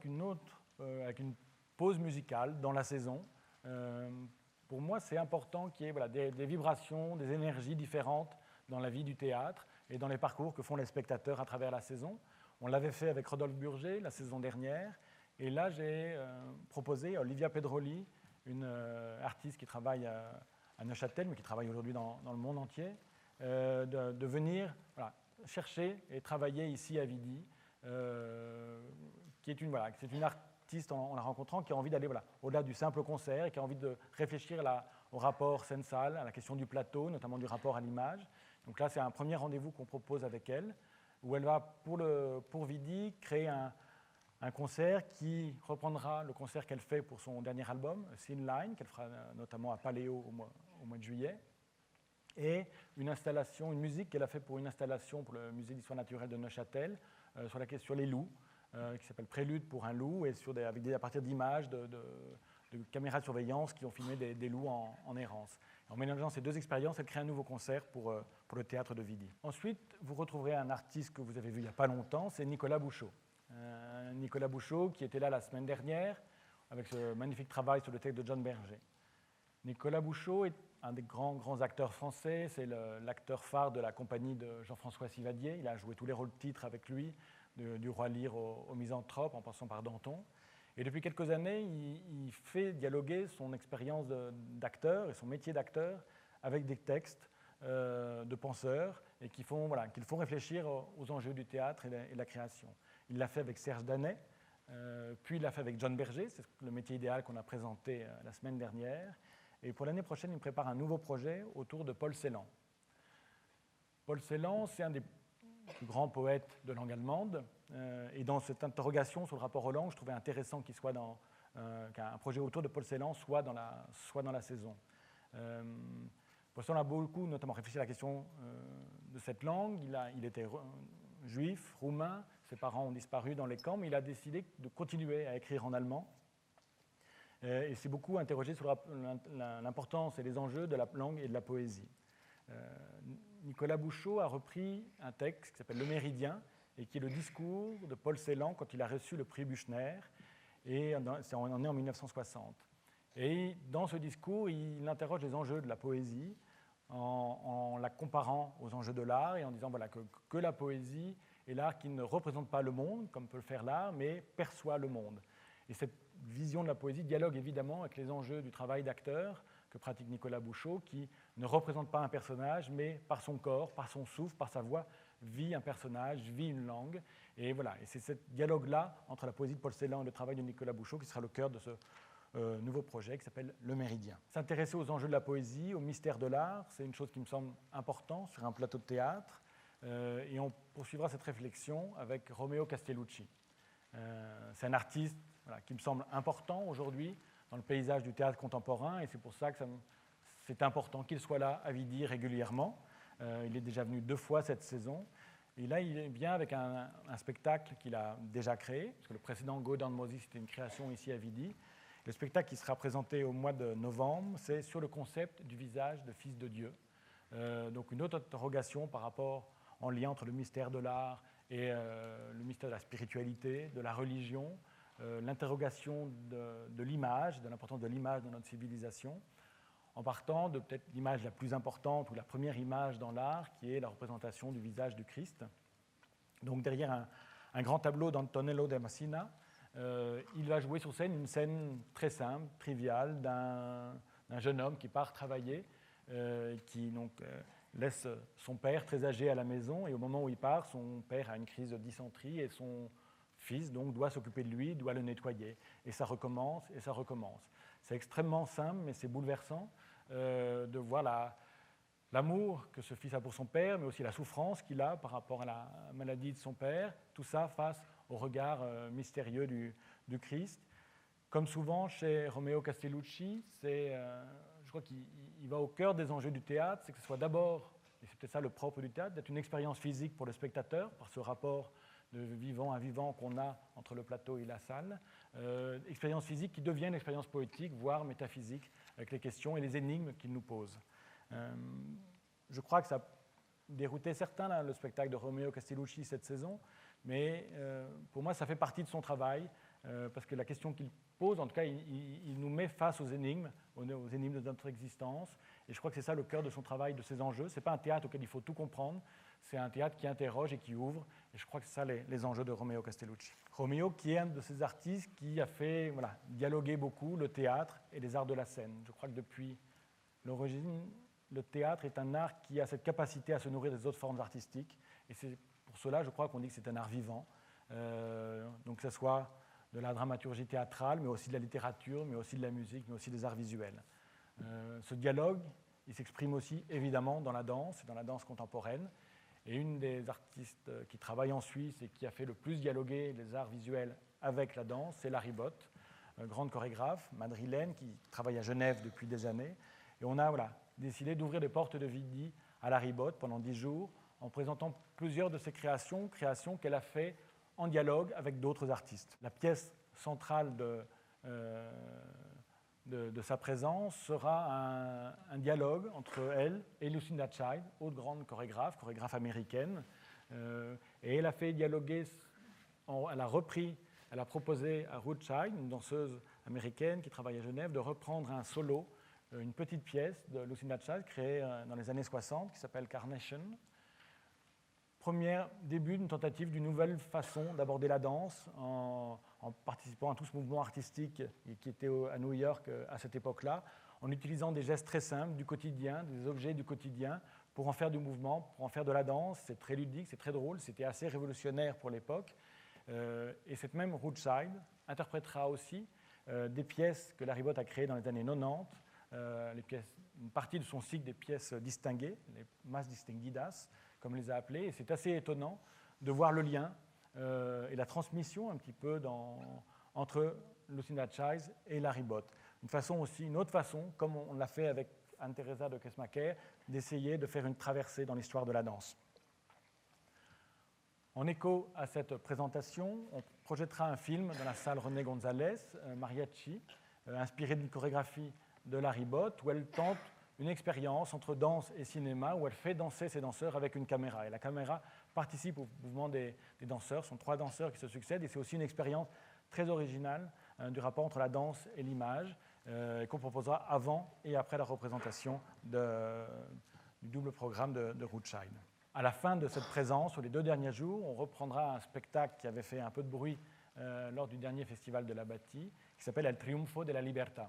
avec une pause musicale dans la saison. Pour moi, c'est important qu'il y ait des vibrations, des énergies différentes dans la vie du théâtre et dans les parcours que font les spectateurs à travers la saison. On l'avait fait avec Rodolphe Burger la saison dernière, et là j'ai proposé à Olivia Pedroli, une artiste qui travaille à Neuchâtel, mais qui travaille aujourd'hui dans le monde entier, de venir chercher et travailler ici à Vidi, qui est une artiste en la rencontrant qui a envie d'aller au-delà du simple concert et qui a envie de réfléchir au rapport scène-salle, à la question du plateau, notamment du rapport à l'image. Donc là, c'est un premier rendez-vous qu'on propose avec elle, où elle va, pour Vidi, créer un concert qui reprendra le concert qu'elle fait pour son dernier album, Thin Line, qu'elle fera notamment à Paléo au mois de juillet, et une musique qu'elle a fait pour une installation pour le Musée d'histoire naturelle de Neuchâtel, sur les loups, qui s'appelle Prélude pour un loup, et à partir d'images de caméras de surveillance qui ont filmé des loups en errance. En mélangeant ces deux expériences, elle crée un nouveau concert pour le théâtre de Vidi. Ensuite, vous retrouverez un artiste que vous avez vu il n'y a pas longtemps, c'est Nicolas Bouchot. Nicolas Bouchot qui était là la semaine dernière avec ce magnifique travail sur le texte de John Berger. Nicolas Bouchot est un des grands acteurs français, c'est l'acteur phare de la compagnie de Jean-François Sivadier. Il a joué tous les rôles de titre avec lui, du Roi Lear au Misanthrope, en passant par Danton. Et depuis quelques années, il fait dialoguer son expérience d'acteur et son métier d'acteur avec des textes de penseurs et qui le font réfléchir aux enjeux du théâtre et de la création. Il l'a fait avec Serge Danet, puis il l'a fait avec John Berger, c'est le métier idéal qu'on a présenté la semaine dernière. Et pour l'année prochaine, il prépare un nouveau projet autour de Paul Celan. Paul Celan, c'est un des plus grands poètes de langue allemande. Et dans cette interrogation sur le rapport aux langues, je trouvais intéressant qu'un projet autour de Paul Celan soit dans la saison. Paul Celan a beaucoup, notamment, réfléchi à la question de cette langue. Il était juif, roumain, ses parents ont disparu dans les camps, mais il a décidé de continuer à écrire en allemand. Et s'est beaucoup interrogé sur l'importance et les enjeux de la langue et de la poésie. Nicolas Bouchot a repris un texte qui s'appelle Le Méridien, et qui est le discours de Paul Celan quand il a reçu le prix Büchner, et on est en 1960. Et dans ce discours, il interroge les enjeux de la poésie en la comparant aux enjeux de l'art et en disant voilà, que la poésie est l'art qui ne représente pas le monde, comme peut le faire l'art, mais perçoit le monde. Et cette vision de la poésie dialogue évidemment avec les enjeux du travail d'acteur que pratique Nicolas Bouchot, qui ne représente pas un personnage, mais par son corps, par son souffle, par sa voix, vit un personnage, vit une langue. Et voilà, et c'est ce dialogue-là entre la poésie de Paul Celan et le travail de Nicolas Bouchot qui sera le cœur de ce nouveau projet qui s'appelle Le Méridien. S'intéresser aux enjeux de la poésie, au mystère de l'art, c'est une chose qui me semble importante sur un plateau de théâtre. Et on poursuivra cette réflexion avec Romeo Castellucci. C'est un artiste qui me semble important aujourd'hui dans le paysage du théâtre contemporain, et c'est pour ça que c'est important qu'il soit là à Vidi régulièrement. Il est déjà venu 2 fois cette saison. Et là, il vient avec un spectacle qu'il a déjà créé, parce que le précédent Go Down Moses, c'était une création ici à Vidi. Le spectacle qui sera présenté au mois de novembre, c'est sur le concept du visage de fils de Dieu. Donc une autre interrogation par rapport en lien entre le mystère de l'art et le mystère de la spiritualité, de la religion, l'interrogation de l'image, de l'importance de l'image dans notre civilisation, en partant de peut-être l'image la plus importante ou la première image dans l'art, qui est la représentation du visage du Christ. Donc derrière un grand tableau d'Antonello de Messina, il va jouer sur scène une scène très simple, triviale, d'un jeune homme qui part travailler, qui donc laisse son père très âgé à la maison, et au moment où il part, son père a une crise de dysenterie et son fils donc doit s'occuper de lui, doit le nettoyer. Et ça recommence, et ça recommence. C'est extrêmement simple, mais c'est bouleversant de voir l'amour que ce fils a pour son père, mais aussi la souffrance qu'il a par rapport à la maladie de son père, tout ça face au regard mystérieux du Christ. Comme souvent chez Romeo Castellucci, je crois qu'il va au cœur des enjeux du théâtre, c'est que ce soit d'abord, et c'est peut-être ça le propre du théâtre, d'être une expérience physique pour le spectateur, par ce rapport de vivant à vivant qu'on a entre le plateau et la salle, expérience physique qui devient une expérience poétique, voire métaphysique, avec les questions et les énigmes qu'il nous pose. Je crois que ça a dérouté certains, là, le spectacle de Romeo Castellucci cette saison, mais pour moi, ça fait partie de son travail, parce que la question qu'il pose, en tout cas, il nous met face aux énigmes de notre existence, et je crois que c'est ça le cœur de son travail, de ses enjeux. Ce n'est pas un théâtre auquel il faut tout comprendre, c'est un théâtre qui interroge et qui ouvre, et je crois que c'est ça les enjeux de Romeo Castellucci. Romeo, qui est un de ces artistes qui a fait dialoguer beaucoup le théâtre et les arts de la scène. Je crois que depuis l'origine, le théâtre est un art qui a cette capacité à se nourrir des autres formes artistiques, et c'est pour cela, je crois qu'on dit que c'est un art vivant, donc que ce soit de la dramaturgie théâtrale, mais aussi de la littérature, mais aussi de la musique, mais aussi des arts visuels. Ce dialogue, il s'exprime aussi évidemment dans la danse contemporaine, et une des artistes qui travaille en Suisse et qui a fait le plus dialoguer les arts visuels avec la danse, c'est Larry Bott, grande chorégraphe madrilène qui travaille à Genève depuis des années, et on a décidé d'ouvrir les portes de Vidi à Larry Bott pendant 10 jours, en présentant plusieurs de ses créations qu'elle a fait en dialogue avec d'autres artistes. La pièce centrale de sa présence sera un dialogue entre elle et Lucinda Child, autre grande chorégraphe américaine. Et elle a fait dialoguer, elle a proposé à Ruth Child, une danseuse américaine qui travaille à Genève, de reprendre un solo, une petite pièce de Lucinda Child créée dans les années 60 qui s'appelle Carnation. Début d'une tentative d'une nouvelle façon d'aborder la danse en participant à tout ce mouvement artistique qui était à New York à cette époque-là, en utilisant des gestes très simples du quotidien, des objets du quotidien, pour en faire du mouvement, pour en faire de la danse. C'est très ludique, c'est très drôle, c'était assez révolutionnaire pour l'époque. Et cette même Ruth Child interprétera aussi des pièces que Larry Bott a créées dans les années 90, une partie de son cycle des pièces distinguées, les Mas Distinguidas, comme il les a appelés. Et c'est assez étonnant de voir le lien et la transmission un petit peu entre Lucinda Childs et Larry Bott. Une autre façon, comme on l'a fait avec Anne-Theresa de Kesmaker, d'essayer de faire une traversée dans l'histoire de la danse. En écho à cette présentation, on projettera un film dans la salle René González, Mariachi, inspiré d'une chorégraphie de Larry Bott, où elle tente une expérience entre danse et cinéma, où elle fait danser ses danseurs avec une caméra. Et la caméra participe au mouvement des danseurs. Ce sont 3 danseurs qui se succèdent, et c'est aussi une expérience très originale du rapport entre la danse et l'image, qu'on proposera avant et après la représentation du double programme de Rothschild. À la fin de cette présence, sur les 2 derniers jours, on reprendra un spectacle qui avait fait un peu de bruit lors du dernier festival de la Bâtie, qui s'appelle El Triunfo de la Libertad.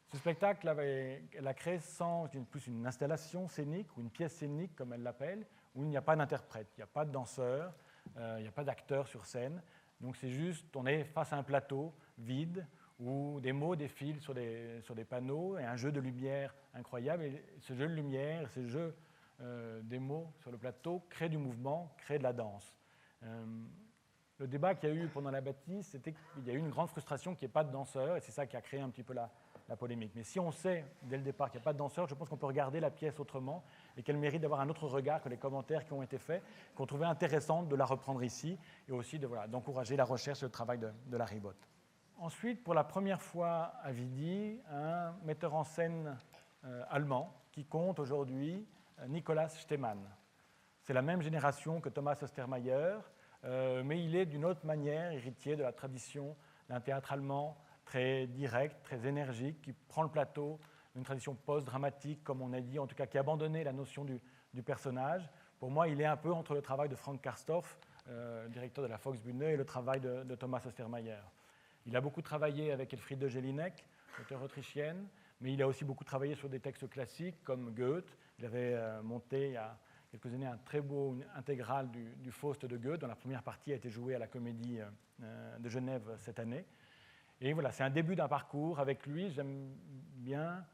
Ce spectacle, elle a créé sans plus une installation scénique ou une pièce scénique, comme elle l'appelle, où il n'y a pas d'interprète, il n'y a pas de danseur, il n'y a pas d'acteur sur scène. Donc c'est juste, on est face à un plateau vide, où des mots défilent sur des panneaux, et un jeu de lumière incroyable. Et ce jeu de lumière, ces jeux des mots sur le plateau créent du mouvement, créent de la danse. Le débat qu'il y a eu pendant la bâtisse, c'était qu'il y a eu une grande frustration qu'il n'y ait pas de danseur, et c'est ça qui a créé un petit peu la polémique. Mais si on sait dès le départ qu'il n'y a pas de danseur, je pense qu'on peut regarder la pièce autrement et qu'elle mérite d'avoir un autre regard que les commentaires qui ont été faits, qu'on trouvait intéressant de la reprendre ici, et aussi d'encourager la recherche et le travail de Larry Bott. Ensuite, pour la première fois à Vidi, un metteur en scène allemand qui compte aujourd'hui Nicolas Stemann. C'est la même génération que Thomas Ostermayer, mais il est d'une autre manière héritier de la tradition d'un théâtre allemand très direct, très énergique, qui prend le plateau d'une tradition post-dramatique, comme on a dit, en tout cas qui a abandonné la notion du personnage. Pour moi, il est un peu entre le travail de Frank Karstoff, directeur de la Volksbühne, et le travail de Thomas Ostermayer. Il a beaucoup travaillé avec Elfriede Jelinek, auteure autrichienne, mais il a aussi beaucoup travaillé sur des textes classiques comme Goethe. Il avait monté il y a quelques années un très beau intégral du Faust de Goethe, dont la première partie a été jouée à la Comédie de Genève cette année. Et voilà, c'est un début d'un parcours. Avec lui, j'aime bien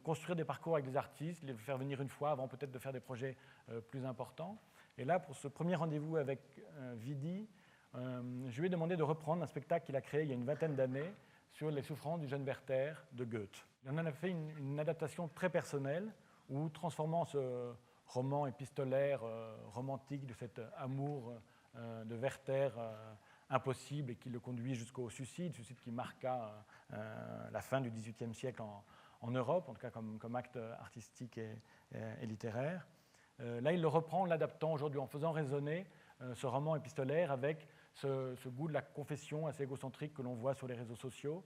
construire des parcours avec des artistes, les faire venir une fois avant peut-être de faire des projets plus importants. Et là, pour ce premier rendez-vous avec Vidi, je lui ai demandé de reprendre un spectacle qu'il a créé il y a une vingtaine d'années sur les souffrances du jeune Werther de Goethe. Il en a fait une adaptation très personnelle où, transformant ce roman épistolaire romantique de cet amour de Werther impossible et qui le conduit jusqu'au suicide qui marqua la fin du XVIIIe siècle en Europe, en tout cas comme acte artistique et littéraire. Là, il le reprend en l'adaptant aujourd'hui, en faisant résonner ce roman épistolaire avec ce goût de la confession assez égocentrique que l'on voit sur les réseaux sociaux,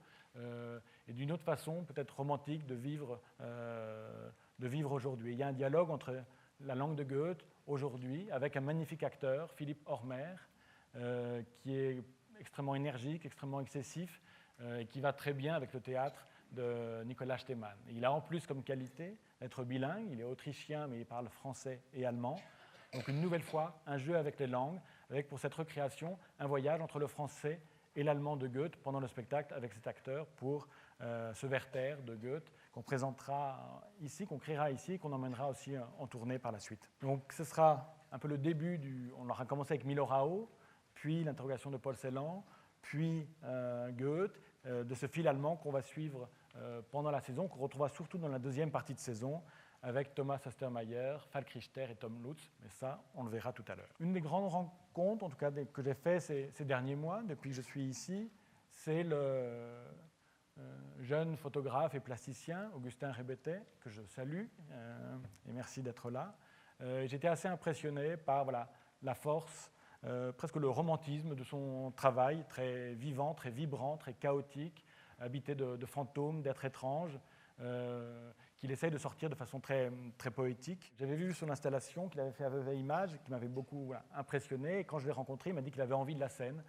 et d'une autre façon, peut-être romantique, de vivre aujourd'hui. Il y a un dialogue entre la langue de Goethe aujourd'hui, avec un magnifique acteur, Philippe Hormer, qui est extrêmement énergique, extrêmement excessif, et qui va très bien avec le théâtre de Nicolas Stemann. Il a en plus comme qualité d'être bilingue, il est autrichien, mais il parle français et allemand. Donc une nouvelle fois, un jeu avec les langues, avec pour cette recréation un voyage entre le français et l'allemand de Goethe pendant le spectacle avec cet acteur pour ce Werther de Goethe qu'on présentera ici, qu'on créera ici, qu'on emmènera aussi en tournée par la suite. Donc ce sera un peu le début on aura commencé avec Milorao, puis l'interrogation de Paul Celan, puis Goethe, de ce fil allemand qu'on va suivre pendant la saison, qu'on retrouvera surtout dans la deuxième partie de saison, avec Thomas Ostermayer, Falk Richter et Tom Lutz, mais ça, on le verra tout à l'heure. Une des grandes rencontres, en tout cas que j'ai fait ces derniers mois, depuis que je suis ici, c'est le jeune photographe et plasticien Augustin Rebettet, que je salue, et merci d'être là. J'étais assez impressionné par la force, presque le romantisme de son travail, très vivant, très vibrant, très chaotique, habité de fantômes, d'êtres étranges, qu'il essaye de sortir de façon très, très poétique. J'avais vu son installation qu'il avait fait à Vevey Images, qui m'avait beaucoup impressionné. Et quand je l'ai rencontré, il m'a dit qu'il avait envie de la scène,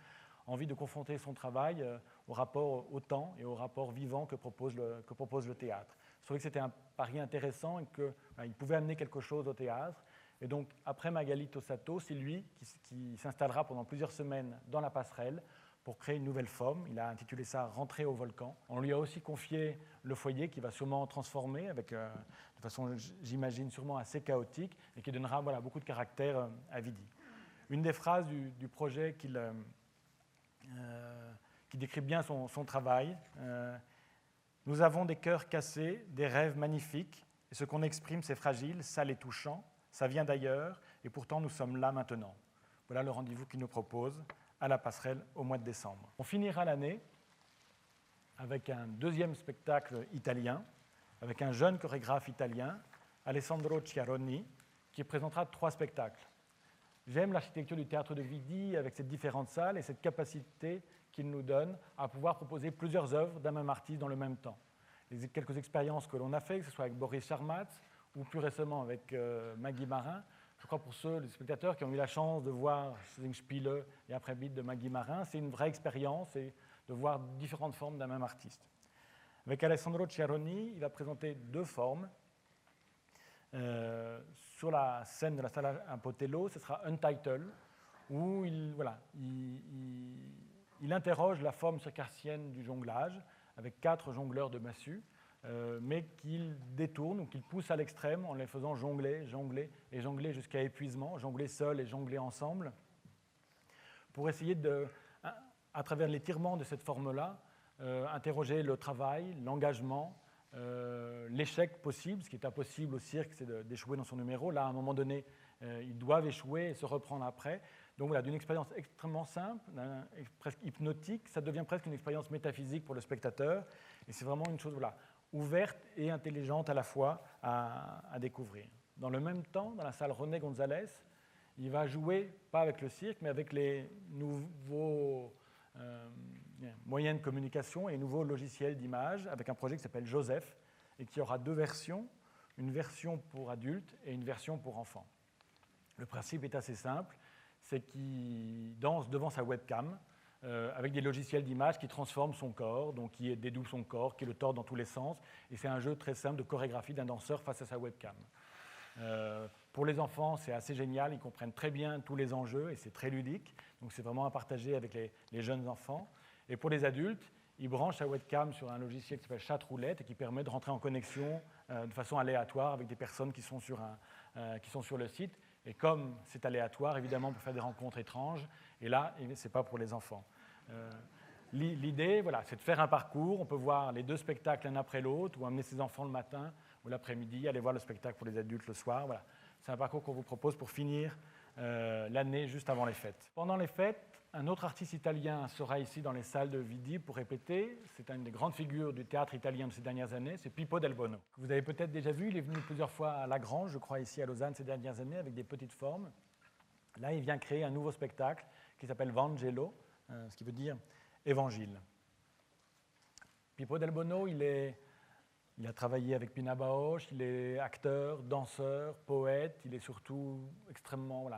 envie de confronter son travail au rapport au temps et au rapport vivant que propose le théâtre. Je trouvais que c'était un pari intéressant et qu'il pouvait amener quelque chose au théâtre. Et donc, après Magali Tossato, c'est lui qui s'installera pendant plusieurs semaines dans la passerelle pour créer une nouvelle forme. Il a intitulé ça « Rentrer au volcan ». On lui a aussi confié le foyer qui va sûrement transformer avec, de façon, j'imagine, sûrement assez chaotique et qui donnera beaucoup de caractère à Vidi. Une des phrases du projet qui décrit bien son travail, nous avons des cœurs cassés, des rêves magnifiques, et ce qu'on exprime, c'est fragile, sale et touchant, ça vient d'ailleurs, et pourtant nous sommes là maintenant. Voilà le rendez-vous qu'il nous propose à la Passerelle au mois de décembre. On finira l'année avec un deuxième spectacle italien, avec un jeune chorégraphe italien, Alessandro Ciaroni, qui présentera 3 spectacles. J'aime l'architecture du théâtre de Vidi avec ses différentes salles et cette capacité qu'il nous donne à pouvoir proposer plusieurs œuvres d'un même artiste dans le même temps. Les quelques expériences que l'on a faites, que ce soit avec Boris Charmatz ou plus récemment avec Maggie Marin, je crois pour les spectateurs qui ont eu la chance de voir Singspiele et après Beat de Maggie Marin, c'est une vraie expérience et de voir différentes formes d'un même artiste. Avec Alessandro Ciaroni, il va présenter 2 formes. Sur la scène de la salle Apotello, ce sera Untitled, où il interroge la forme circassienne du jonglage avec 4 jongleurs de massue, mais qu'il détourne ou qu'il pousse à l'extrême en les faisant jongler, jongler et jongler jusqu'à épuisement, jongler seul et jongler ensemble, pour essayer à travers l'étirement de cette forme-là, interroger le travail, l'engagement, l'échec possible. Ce qui est impossible au cirque, c'est d'échouer dans son numéro. Là, à un moment donné, ils doivent échouer et se reprendre après. Donc voilà, d'une expérience extrêmement simple, presque hypnotique, ça devient presque une expérience métaphysique pour le spectateur. Et c'est vraiment une chose ouverte et intelligente à la fois à découvrir. Dans le même temps, dans la salle René González, il va jouer, pas avec le cirque, mais avec les nouveaux moyens de communication et les nouveaux logiciels d'image, avec un projet qui s'appelle Joseph, et qui aura 2 versions, une version pour adultes et une version pour enfants. Le principe est assez simple, c'est qu'il danse devant sa webcam, avec des logiciels d'image qui transforment son corps, donc qui dédoublent son corps, qui le tordent dans tous les sens, et c'est un jeu très simple de chorégraphie d'un danseur face à sa webcam. Pour les enfants, c'est assez génial, ils comprennent très bien tous les enjeux et c'est très ludique, donc c'est vraiment à partager avec les jeunes enfants. Et pour les adultes, ils branchent sa webcam sur un logiciel qui s'appelle Chatroulette et qui permet de rentrer en connexion de façon aléatoire avec des personnes qui sont sur le site. Et comme c'est aléatoire, évidemment, on peut faire des rencontres étranges, et là, ce n'est pas pour les enfants. L'idée, c'est de faire un parcours. On peut voir les 2 spectacles l'un après l'autre, ou amener ses enfants le matin ou l'après-midi, aller voir le spectacle pour les adultes le soir. Voilà. C'est un parcours qu'on vous propose pour finir l'année juste avant les fêtes. Pendant les fêtes, un autre artiste italien sera ici dans les salles de Vidi pour répéter. C'est une des grandes figures du théâtre italien de ces dernières années, c'est Pippo Del Bono. Vous avez peut-être déjà vu, il est venu plusieurs fois à La Grange, je crois ici à Lausanne ces dernières années, avec des petites formes. Là, il vient créer un nouveau spectacle qui s'appelle Vangelo, ce qui veut dire évangile. Pippo Del Bono, il a travaillé avec Pina Bausch, il est acteur, danseur, poète, il est surtout extrêmement...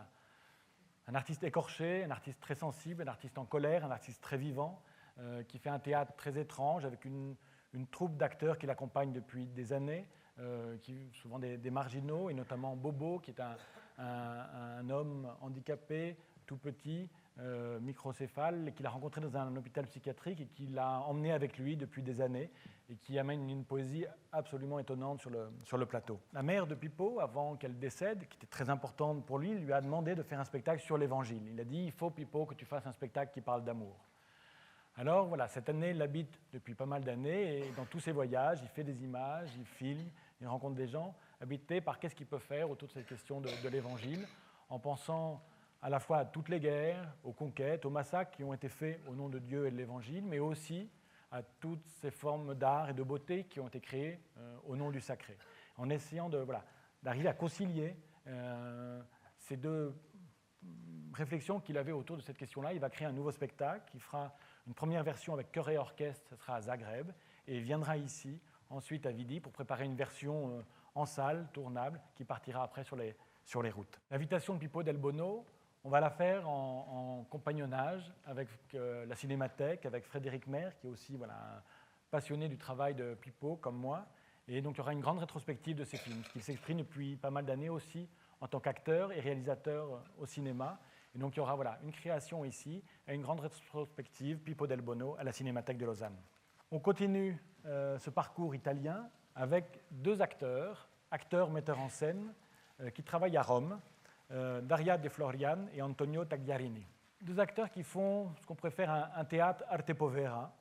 un artiste écorché, un artiste très sensible, un artiste en colère, un artiste très vivant, qui fait un théâtre très étrange avec une troupe d'acteurs qui l'accompagnent depuis des années, souvent des marginaux, et notamment Bobo, qui est un homme handicapé, tout petit, microcéphale, qu'il a rencontré dans un hôpital psychiatrique et qu'il a emmené avec lui depuis des années et qui amène une poésie absolument étonnante sur le plateau. La mère de Pippo, avant qu'elle décède, qui était très importante pour lui, lui a demandé de faire un spectacle sur l'Évangile. Il a dit « Il faut, Pippo, que tu fasses un spectacle qui parle d'amour ». Alors voilà, cette année, il habite depuis pas mal d'années et dans tous ses voyages, il fait des images, il filme, il rencontre des gens habités par qu'est-ce qu'il peut faire autour de cette question de l'Évangile, en pensant à la fois à toutes les guerres, aux conquêtes, aux massacres qui ont été faits au nom de Dieu et de l'Évangile, mais aussi à toutes ces formes d'art et de beauté qui ont été créées au nom du sacré. En essayant d'arriver à concilier ces 2 réflexions qu'il avait autour de cette question-là, il va créer un nouveau spectacle qui fera une première version avec chœur et orchestre, ce sera à Zagreb, et il viendra ici, ensuite à Vidi, pour préparer une version en salle, tournable, qui partira après sur les routes. L'invitation de Pippo Del Bono, on va la faire en compagnonnage avec la Cinémathèque, avec Frédéric Maire, qui est aussi un passionné du travail de Pippo, comme moi. Et donc, il y aura une grande rétrospective de ses films, qui s'exprime depuis pas mal d'années aussi en tant qu'acteur et réalisateur au cinéma. Et donc il y aura une création ici et une grande rétrospective Pippo del Bono à la Cinémathèque de Lausanne. On continue ce parcours italien avec deux acteurs metteurs en scène, qui travaillent à Rome, Daria De Florian et Antonio Tagliarini. Deux acteurs qui font ce qu'on préfère un théâtre arte povera,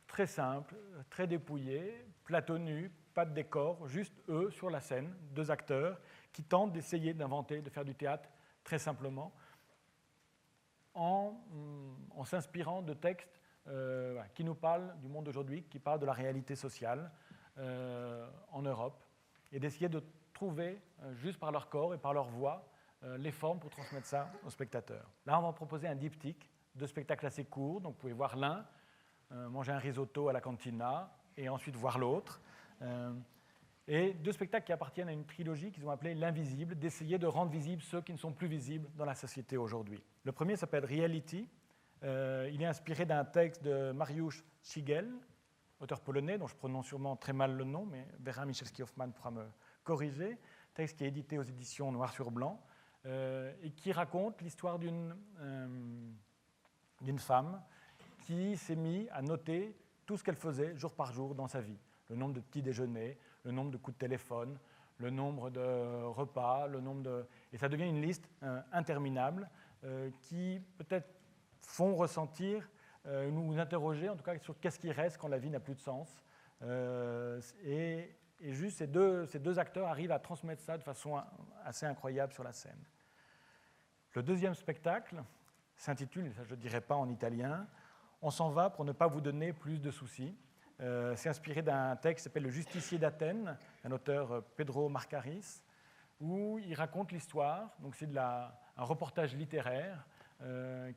très simple, très dépouillé, plateau nu, pas de décor, juste eux sur la scène, deux acteurs qui tentent d'essayer d'inventer, de faire du théâtre très simplement, en s'inspirant de textes qui nous parlent du monde d'aujourd'hui, qui parlent de la réalité sociale en Europe, et d'essayer de trouver, juste par leur corps et par leur voix, les formes pour transmettre ça aux spectateurs. Là, on va proposer un diptyque de spectacles assez courts, donc vous pouvez voir l'un, manger un risotto à la cantina, et ensuite voir l'autre. Et deux spectacles qui appartiennent à une trilogie qu'ils ont appelée L'Invisible, d'essayer de rendre visibles ceux qui ne sont plus visibles dans la société aujourd'hui. Le premier s'appelle Reality. Il est inspiré d'un texte de Mariusz Szygel, auteur polonais, dont je prononce sûrement très mal le nom, mais Vera Michalski-Hoffman pourra me corriger. Texte qui est édité aux éditions Noir sur Blanc, et qui raconte l'histoire d'une femme qui s'est mise à noter tout ce qu'elle faisait jour par jour dans sa vie. Le nombre de petits déjeuners, le nombre de coups de téléphone, le nombre de repas, et ça devient une liste interminable qui peut-être font ressentir, nous interroger en tout cas sur qu'est-ce qui reste quand la vie n'a plus de sens. Et juste ces deux acteurs arrivent à transmettre ça de façon assez incroyable sur la scène. Le deuxième spectacle s'intitule, ça je ne dirai pas en italien, « On s'en va pour ne pas vous donner plus de soucis ». C'est inspiré d'un texte qui s'appelle « Le justicier d'Athènes », d'un auteur Pedro Marcaris, où il raconte l'histoire, donc c'est un reportage littéraire,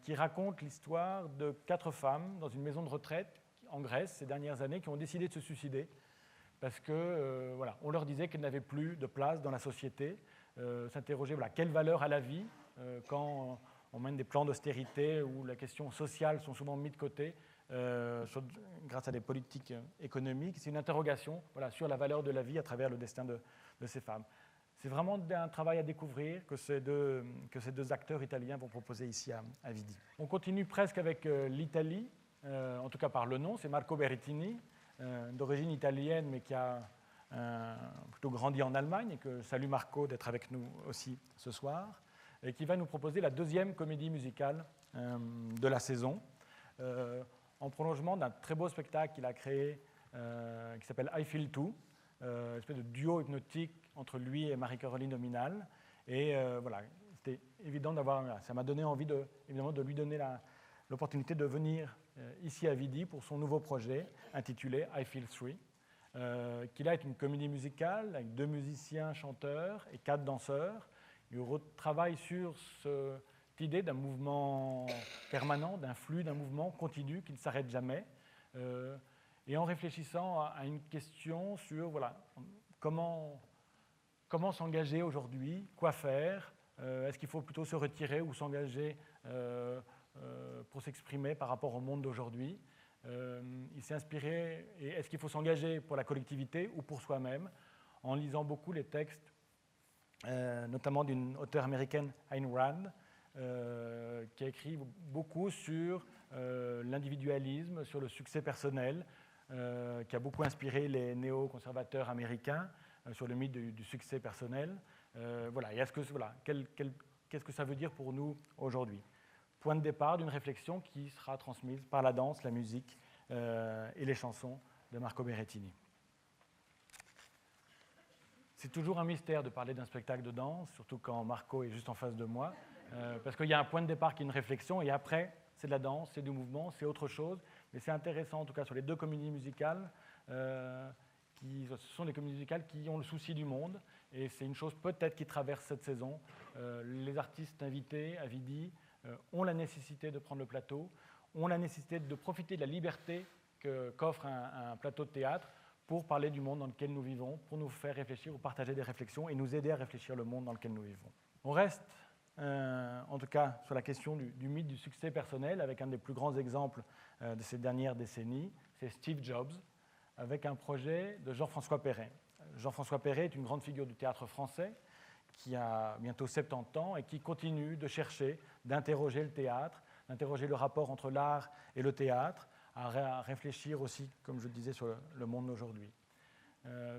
qui raconte l'histoire de 4 femmes dans une maison de retraite en Grèce ces dernières années qui ont décidé de se suicider parce que on leur disait qu'elles n'avaient plus de place dans la société, s'interroger quelle valeur a la vie quand on mène des plans d'austérité où la question sociale sont souvent mises de côté grâce à des politiques économiques. C'est une interrogation sur la valeur de la vie à travers le destin de ces femmes. C'est vraiment un travail à découvrir que ces deux acteurs italiens vont proposer ici à Vidi. On continue presque avec l'Italie, en tout cas par le nom, c'est Marco Berrettini, d'origine italienne mais qui a plutôt grandi en Allemagne, et que salue Marco d'être avec nous aussi ce soir, et qui va nous proposer la deuxième comédie musicale de la saison, en prolongement d'un très beau spectacle qu'il a créé qui s'appelle I Feel Too, une espèce de duo hypnotique entre lui et Marie-Caroline Nominal. Et c'était évident ça m'a donné envie évidemment de lui donner l'opportunité de venir ici à Vidi pour son nouveau projet intitulé I Feel 3, qui là est une comédie musicale avec 2 musiciens chanteurs et 4 danseurs. Il travaille sur cette idée d'un mouvement permanent, d'un flux, d'un mouvement continu qui ne s'arrête jamais, et en réfléchissant à une question sur comment s'engager aujourd'hui, quoi faire, est-ce qu'il faut plutôt se retirer ou s'engager pour s'exprimer par rapport au monde d'aujourd'hui. Il s'est inspiré, et est-ce qu'il faut s'engager pour la collectivité ou pour soi-même, en lisant beaucoup les textes, notamment d'une auteure américaine, Ayn Rand, qui a écrit beaucoup sur l'individualisme, sur le succès personnel, qui a beaucoup inspiré les néoconservateurs américains sur le mythe du succès personnel. Qu'est-ce que ça veut dire pour nous aujourd'hui ? Point de départ d'une réflexion qui sera transmise par la danse, la musique et les chansons de Marco Berrettini. C'est toujours un mystère de parler d'un spectacle de danse, surtout quand Marco est juste en face de moi, parce qu'il y a un point de départ qui est une réflexion, et après, c'est de la danse, c'est du mouvement, c'est autre chose. Mais c'est intéressant, en tout cas, sur les 2 comédies musicales, ce sont des comédies musicales qui ont le souci du monde, et c'est une chose peut-être qui traverse cette saison. Les artistes invités à Vidi ont la nécessité de prendre le plateau, ont la nécessité de profiter de la liberté qu'offre un plateau de théâtre pour parler du monde dans lequel nous vivons, pour nous faire réfléchir ou partager des réflexions et nous aider à réfléchir le monde dans lequel nous vivons. On reste, en tout cas, sur la question du mythe du succès personnel, avec un des plus grands exemples de ces dernières décennies, c'est Steve Jobs, avec un projet de Jean-François Perret. Jean-François Perret est une grande figure du théâtre français, qui a bientôt 70 ans et qui continue de chercher, d'interroger le théâtre, d'interroger le rapport entre l'art et le théâtre, à réfléchir aussi, comme je le disais, sur le monde d'aujourd'hui.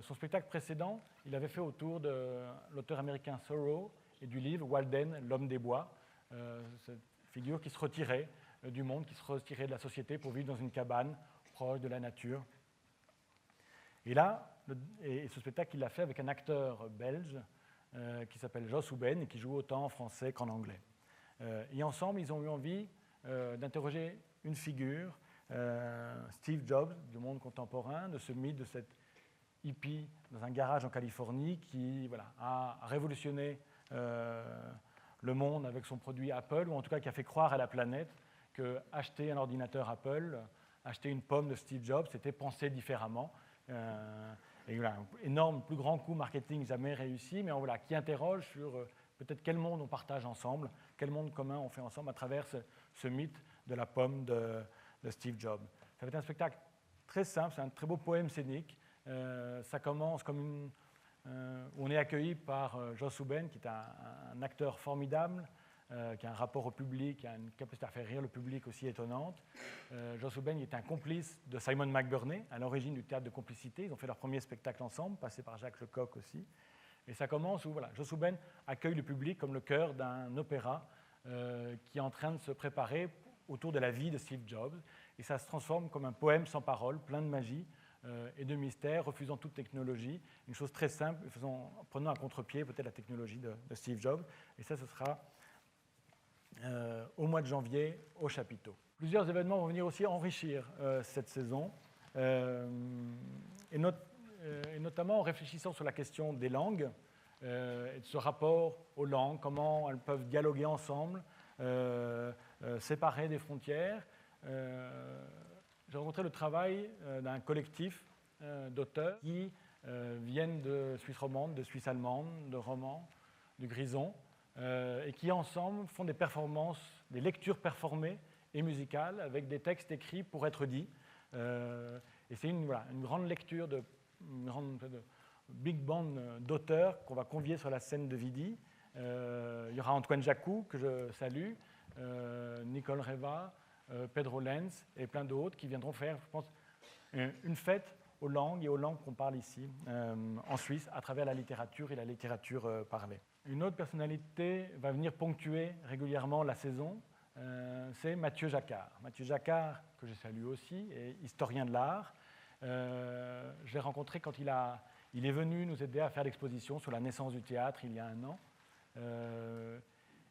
Son spectacle précédent, il avait fait autour de l'auteur américain Thoreau et du livre Walden, L'homme des bois, cette figure qui se retirait du monde, qui se retirait de la société pour vivre dans une cabane proche de la nature. Et là, ce spectacle, il l'a fait avec un acteur belge qui s'appelle Jos Houben et qui joue autant en français qu'en anglais. Et ensemble, ils ont eu envie d'interroger une figure, Steve Jobs, du monde contemporain, de ce mythe de cet hippie dans un garage en Californie qui a révolutionné le monde avec son produit Apple, ou en tout cas qui a fait croire à la planète que acheter un ordinateur Apple, acheter une pomme de Steve Jobs, c'était penser différemment. Et voilà, un énorme, plus grand coup marketing jamais réussi, mais voilà, qui interroge sur peut-être quel monde on partage ensemble, quel monde commun on fait ensemble à travers ce mythe de la pomme de Steve Jobs. Ça va être un spectacle très simple, c'est un très beau poème scénique. Ça commence comme où on est accueilli par Jos Houben, qui est un acteur formidable, qui a un rapport au public, qui a une capacité à faire rire le public aussi étonnante. Jos Houben est un complice de Simon McBurney, à l'origine du théâtre de complicité. Ils ont fait leur premier spectacle ensemble, passé par Jacques Lecoq aussi. Et ça commence où Jos Houben accueille le public comme le chœur d'un opéra qui est en train de se préparer autour de la vie de Steve Jobs. Et ça se transforme comme un poème sans parole, plein de magie et de mystère, refusant toute technologie. Une chose très simple, prenant à contre-pied peut-être la technologie de Steve Jobs. Et ça, ce sera au mois de janvier au chapiteau. Plusieurs événements vont venir aussi enrichir cette saison, et notamment en réfléchissant sur la question des langues et de ce rapport aux langues, comment elles peuvent dialoguer ensemble, séparées des frontières. J'ai rencontré le travail d'un collectif d'auteurs qui viennent de Suisse romande, de Suisse allemande, de Romans, du Grison, et qui ensemble font des performances, des lectures performées et musicales avec des textes écrits pour être dits. Et c'est une grande lecture, une grande big band d'auteurs qu'on va convier sur la scène de Vidi. Il y aura Antoine Jacou, que je salue, Nicole Reva, Pedro Lenz et plein d'autres qui viendront faire, je pense, une fête aux langues et aux langues qu'on parle ici en Suisse à travers la littérature et la littérature parlée. Une autre personnalité va venir ponctuer régulièrement la saison, c'est Mathieu Jacquard. Mathieu Jacquard, que je salue aussi, est historien de l'art. Je l'ai rencontré quand il est venu nous aider à faire l'exposition sur la naissance du théâtre il y a 1 an.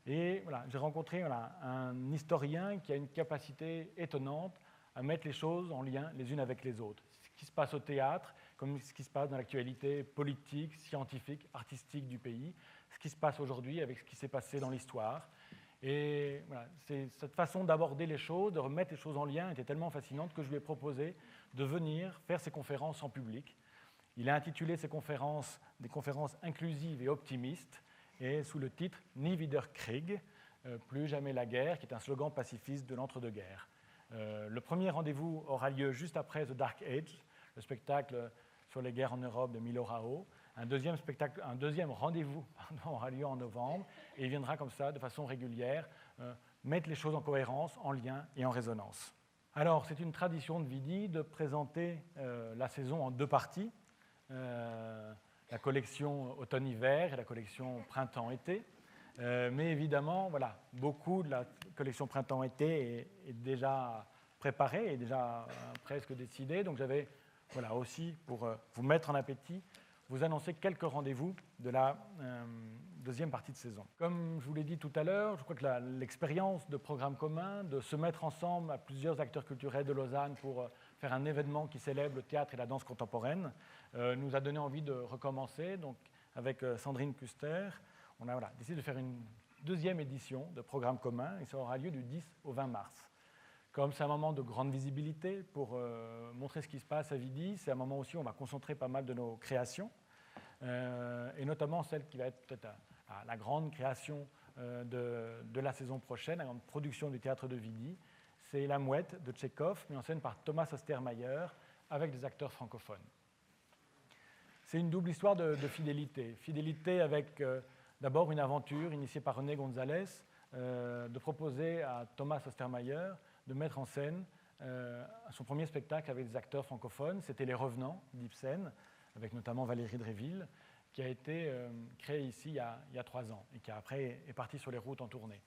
Et voilà, j'ai rencontré un historien qui a une capacité étonnante à mettre les choses en lien les unes avec les autres. Ce qui se passe au théâtre, comme ce qui se passe dans l'actualité politique, scientifique, artistique du pays, ce qui se passe aujourd'hui avec ce qui s'est passé dans l'histoire. Et voilà, cette façon d'aborder les choses, de remettre les choses en lien, était tellement fascinante que je lui ai proposé de venir faire ses conférences en public. Il a intitulé ses conférences des conférences inclusives et optimistes, et sous le titre « Nie wieder Krieg », plus jamais la guerre, qui est un slogan pacifiste de l'entre-deux-guerres. Le premier rendez-vous aura lieu juste après The Dark Age, le spectacle sur les guerres en Europe de Milo Rao. Un deuxième rendez-vous aura lieu en novembre, et il viendra comme ça, de façon régulière, mettre les choses en cohérence, en lien et en résonance. Alors, c'est une tradition de Vidi de présenter la saison en 2 parties. La collection automne-hiver et la collection printemps-été. Mais évidemment, voilà, beaucoup de la collection printemps-été est déjà préparée, est déjà presque décidée. Donc j'avais aussi, pour vous mettre en appétit, vous annoncer quelques rendez-vous de la deuxième partie de saison. Comme je vous l'ai dit tout à l'heure, je crois que l'expérience de programme commun, de se mettre ensemble à plusieurs acteurs culturels de Lausanne pour faire un événement qui célèbre le théâtre et la danse contemporaine, nous a donné envie de recommencer. Donc, avec Sandrine Kuster, on a décidé de faire une 2e édition de programme commun, et ça aura lieu du 10 au 20 mars. Comme c'est un moment de grande visibilité pour montrer ce qui se passe à Vidi, c'est un moment aussi où on va concentrer pas mal de nos créations, et notamment celle qui va être peut-être la grande création de la saison prochaine, la grande production du théâtre de Vidi. C'est La Mouette de Tchekhov, mise en scène par Thomas Ostermayer, avec des acteurs francophones. C'est une double histoire de fidélité. Fidélité avec D'abord, une aventure initiée par René González de proposer à Thomas Ostermayer de mettre en scène son premier spectacle avec des acteurs francophones. C'était Les Revenants d'Ibsen, avec notamment Valérie Dréville, qui a été créé ici il y a 3 ans et qui après est parti sur les routes en tournée.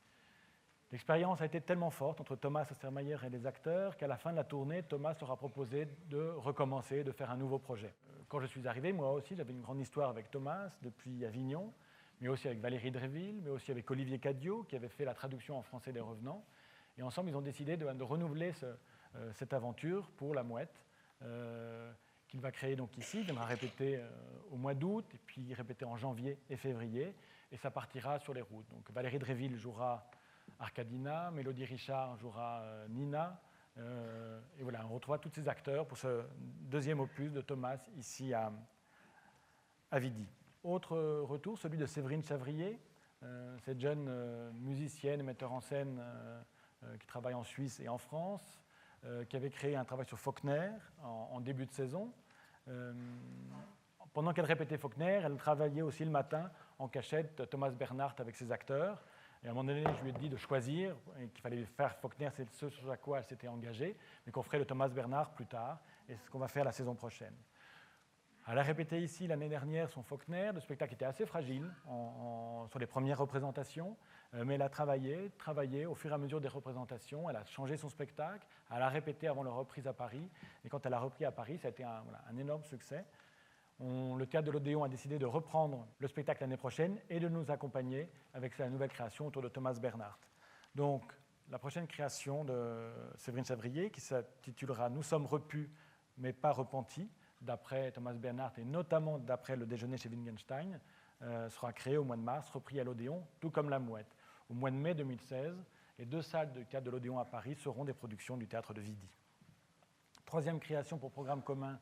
L'expérience a été tellement forte entre Thomas Ostermayer et les acteurs qu'à la fin de la tournée, Thomas leur a proposé de recommencer, de faire un nouveau projet. Quand je suis arrivé, moi aussi, j'avais une grande histoire avec Thomas depuis Avignon, mais aussi avec Valérie Dréville, mais aussi avec Olivier Cadiot, qui avait fait la traduction en français des Revenants. Et ensemble, ils ont décidé de renouveler cette aventure pour La Mouette, qu'il va créer donc ici. Il viendra répéter au mois d'août, et puis répéter en janvier et février, et ça partira sur les routes. Donc Valérie Dréville jouera Arcadina, Mélodie Richard jouera Nina, et voilà, on retrouve tous ces acteurs pour ce deuxième opus de Thomas ici à Vidi. Autre retour, celui de Séverine Chavrier, cette jeune musicienne et metteur en scène qui travaille en Suisse et en France, qui avait créé un travail sur Faulkner en début de saison. Pendant qu'elle répétait Faulkner, elle travaillait aussi le matin en cachette Thomas Bernhardt avec ses acteurs. Et à un moment donné, je lui ai dit de choisir, et qu'il fallait faire Faulkner, c'est ce sur quoi elle s'était engagée, mais qu'on ferait le Thomas Bernhardt plus tard, et c'est ce qu'on va faire la saison prochaine. Elle a répété ici l'année dernière son Faulkner. Le spectacle était assez fragile sur les premières représentations, mais elle a travaillé au fur et à mesure des représentations. Elle a changé son spectacle, elle a répété avant leur reprise à Paris, et quand elle a repris à Paris, ça a été un énorme succès. Le Théâtre de l'Odéon a décidé de reprendre le spectacle l'année prochaine et de nous accompagner avec sa nouvelle création autour de Thomas Bernhardt. Donc, la prochaine création de Séverine Chavrier, qui s'intitulera « Nous sommes repus, mais pas repentis », d'après Thomas Bernhardt et notamment d'après Le Déjeuner chez Wittgenstein, sera créée au mois de mars, repris à l'Odéon, tout comme La Mouette. Au mois de mai 2016, les 2 salles du Théâtre de l'Odéon à Paris seront des productions du Théâtre de Vidi. Troisième création pour programme commun,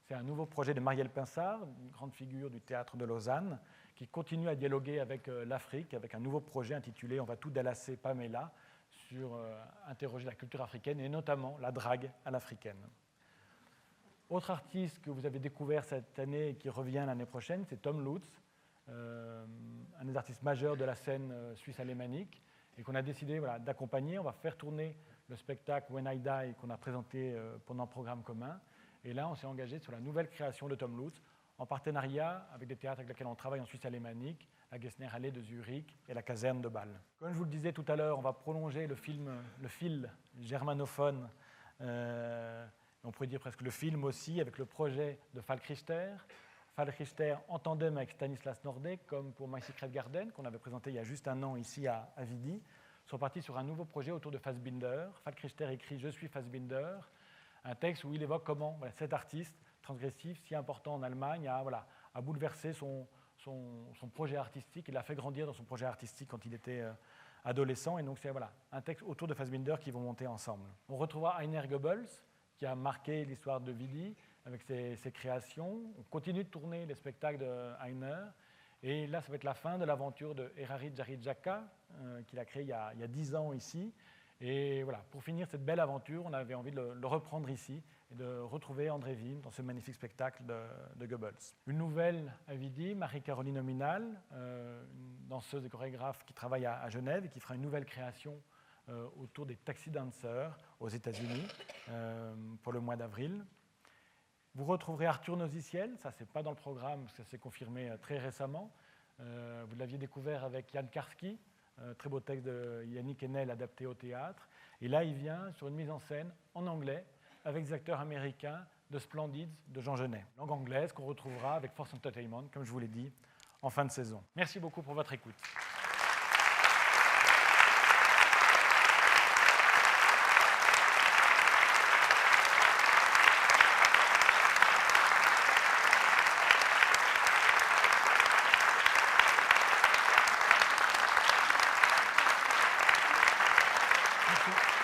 c'est un nouveau projet de Marielle Pinsard, une grande figure du Théâtre de Lausanne, qui continue à dialoguer avec l'Afrique, avec un nouveau projet intitulé « On va tout dalasser Pamela », sur interroger la culture africaine et notamment la drague à l'africaine. Autre artiste que vous avez découvert cette année et qui revient l'année prochaine, c'est Tom Lutz, un des artistes majeurs de la scène suisse alémanique et qu'on a décidé d'accompagner. On va faire tourner le spectacle When I Die qu'on a présenté pendant le programme commun. Et là, on s'est engagé sur la nouvelle création de Tom Lutz en partenariat avec des théâtres avec lesquels on travaille en Suisse alémanique, la Gessner Halle de Zurich et la Caserne de Bâle. Comme je vous le disais tout à l'heure, on va prolonger le fil germanophone, on pourrait dire presque le film aussi, avec le projet de Falk Richter. Falk Richter en tandem avec Stanislas Nordet, comme pour My Secret Garden, qu'on avait présenté il y a juste 1 an ici à Vidi, sont partis sur un nouveau projet autour de Fassbinder. Falk Richter écrit « Je suis Fassbinder », un texte où il évoque comment cet artiste transgressif, si important en Allemagne, a bouleversé son projet artistique. Il l'a fait grandir dans son projet artistique quand il était adolescent. Et donc c'est un texte autour de Fassbinder qui vont monter ensemble. On retrouvera Heiner Goebbels, qui a marqué l'histoire de Vidi avec ses créations. On continue de tourner les spectacles de Heiner. Et là, ça va être la fin de l'aventure de Erhard Jarijaka, qu'il a créé il y a 10 ans ici. Et voilà, pour finir cette belle aventure, on avait envie de le reprendre ici et de retrouver André Wim dans ce magnifique spectacle de Goebbels. Une nouvelle à Vidi, Marie-Caroline Nominal, une danseuse et chorégraphe qui travaille à Genève et qui fera une nouvelle création autour des taxi dancers aux États-Unis pour le mois d'avril. Vous retrouverez Arthur Nosiciel, ça c'est pas dans le programme, ça s'est confirmé très récemment. Vous l'aviez découvert avec Jan Karski, très beau texte de Yannick Enel adapté au théâtre. Et là, il vient sur une mise en scène en anglais avec des acteurs américains de Splendids de Jean Genet. Langue anglaise qu'on retrouvera avec Force Entertainment, comme je vous l'ai dit, en fin de saison. Merci beaucoup pour votre écoute. Merci.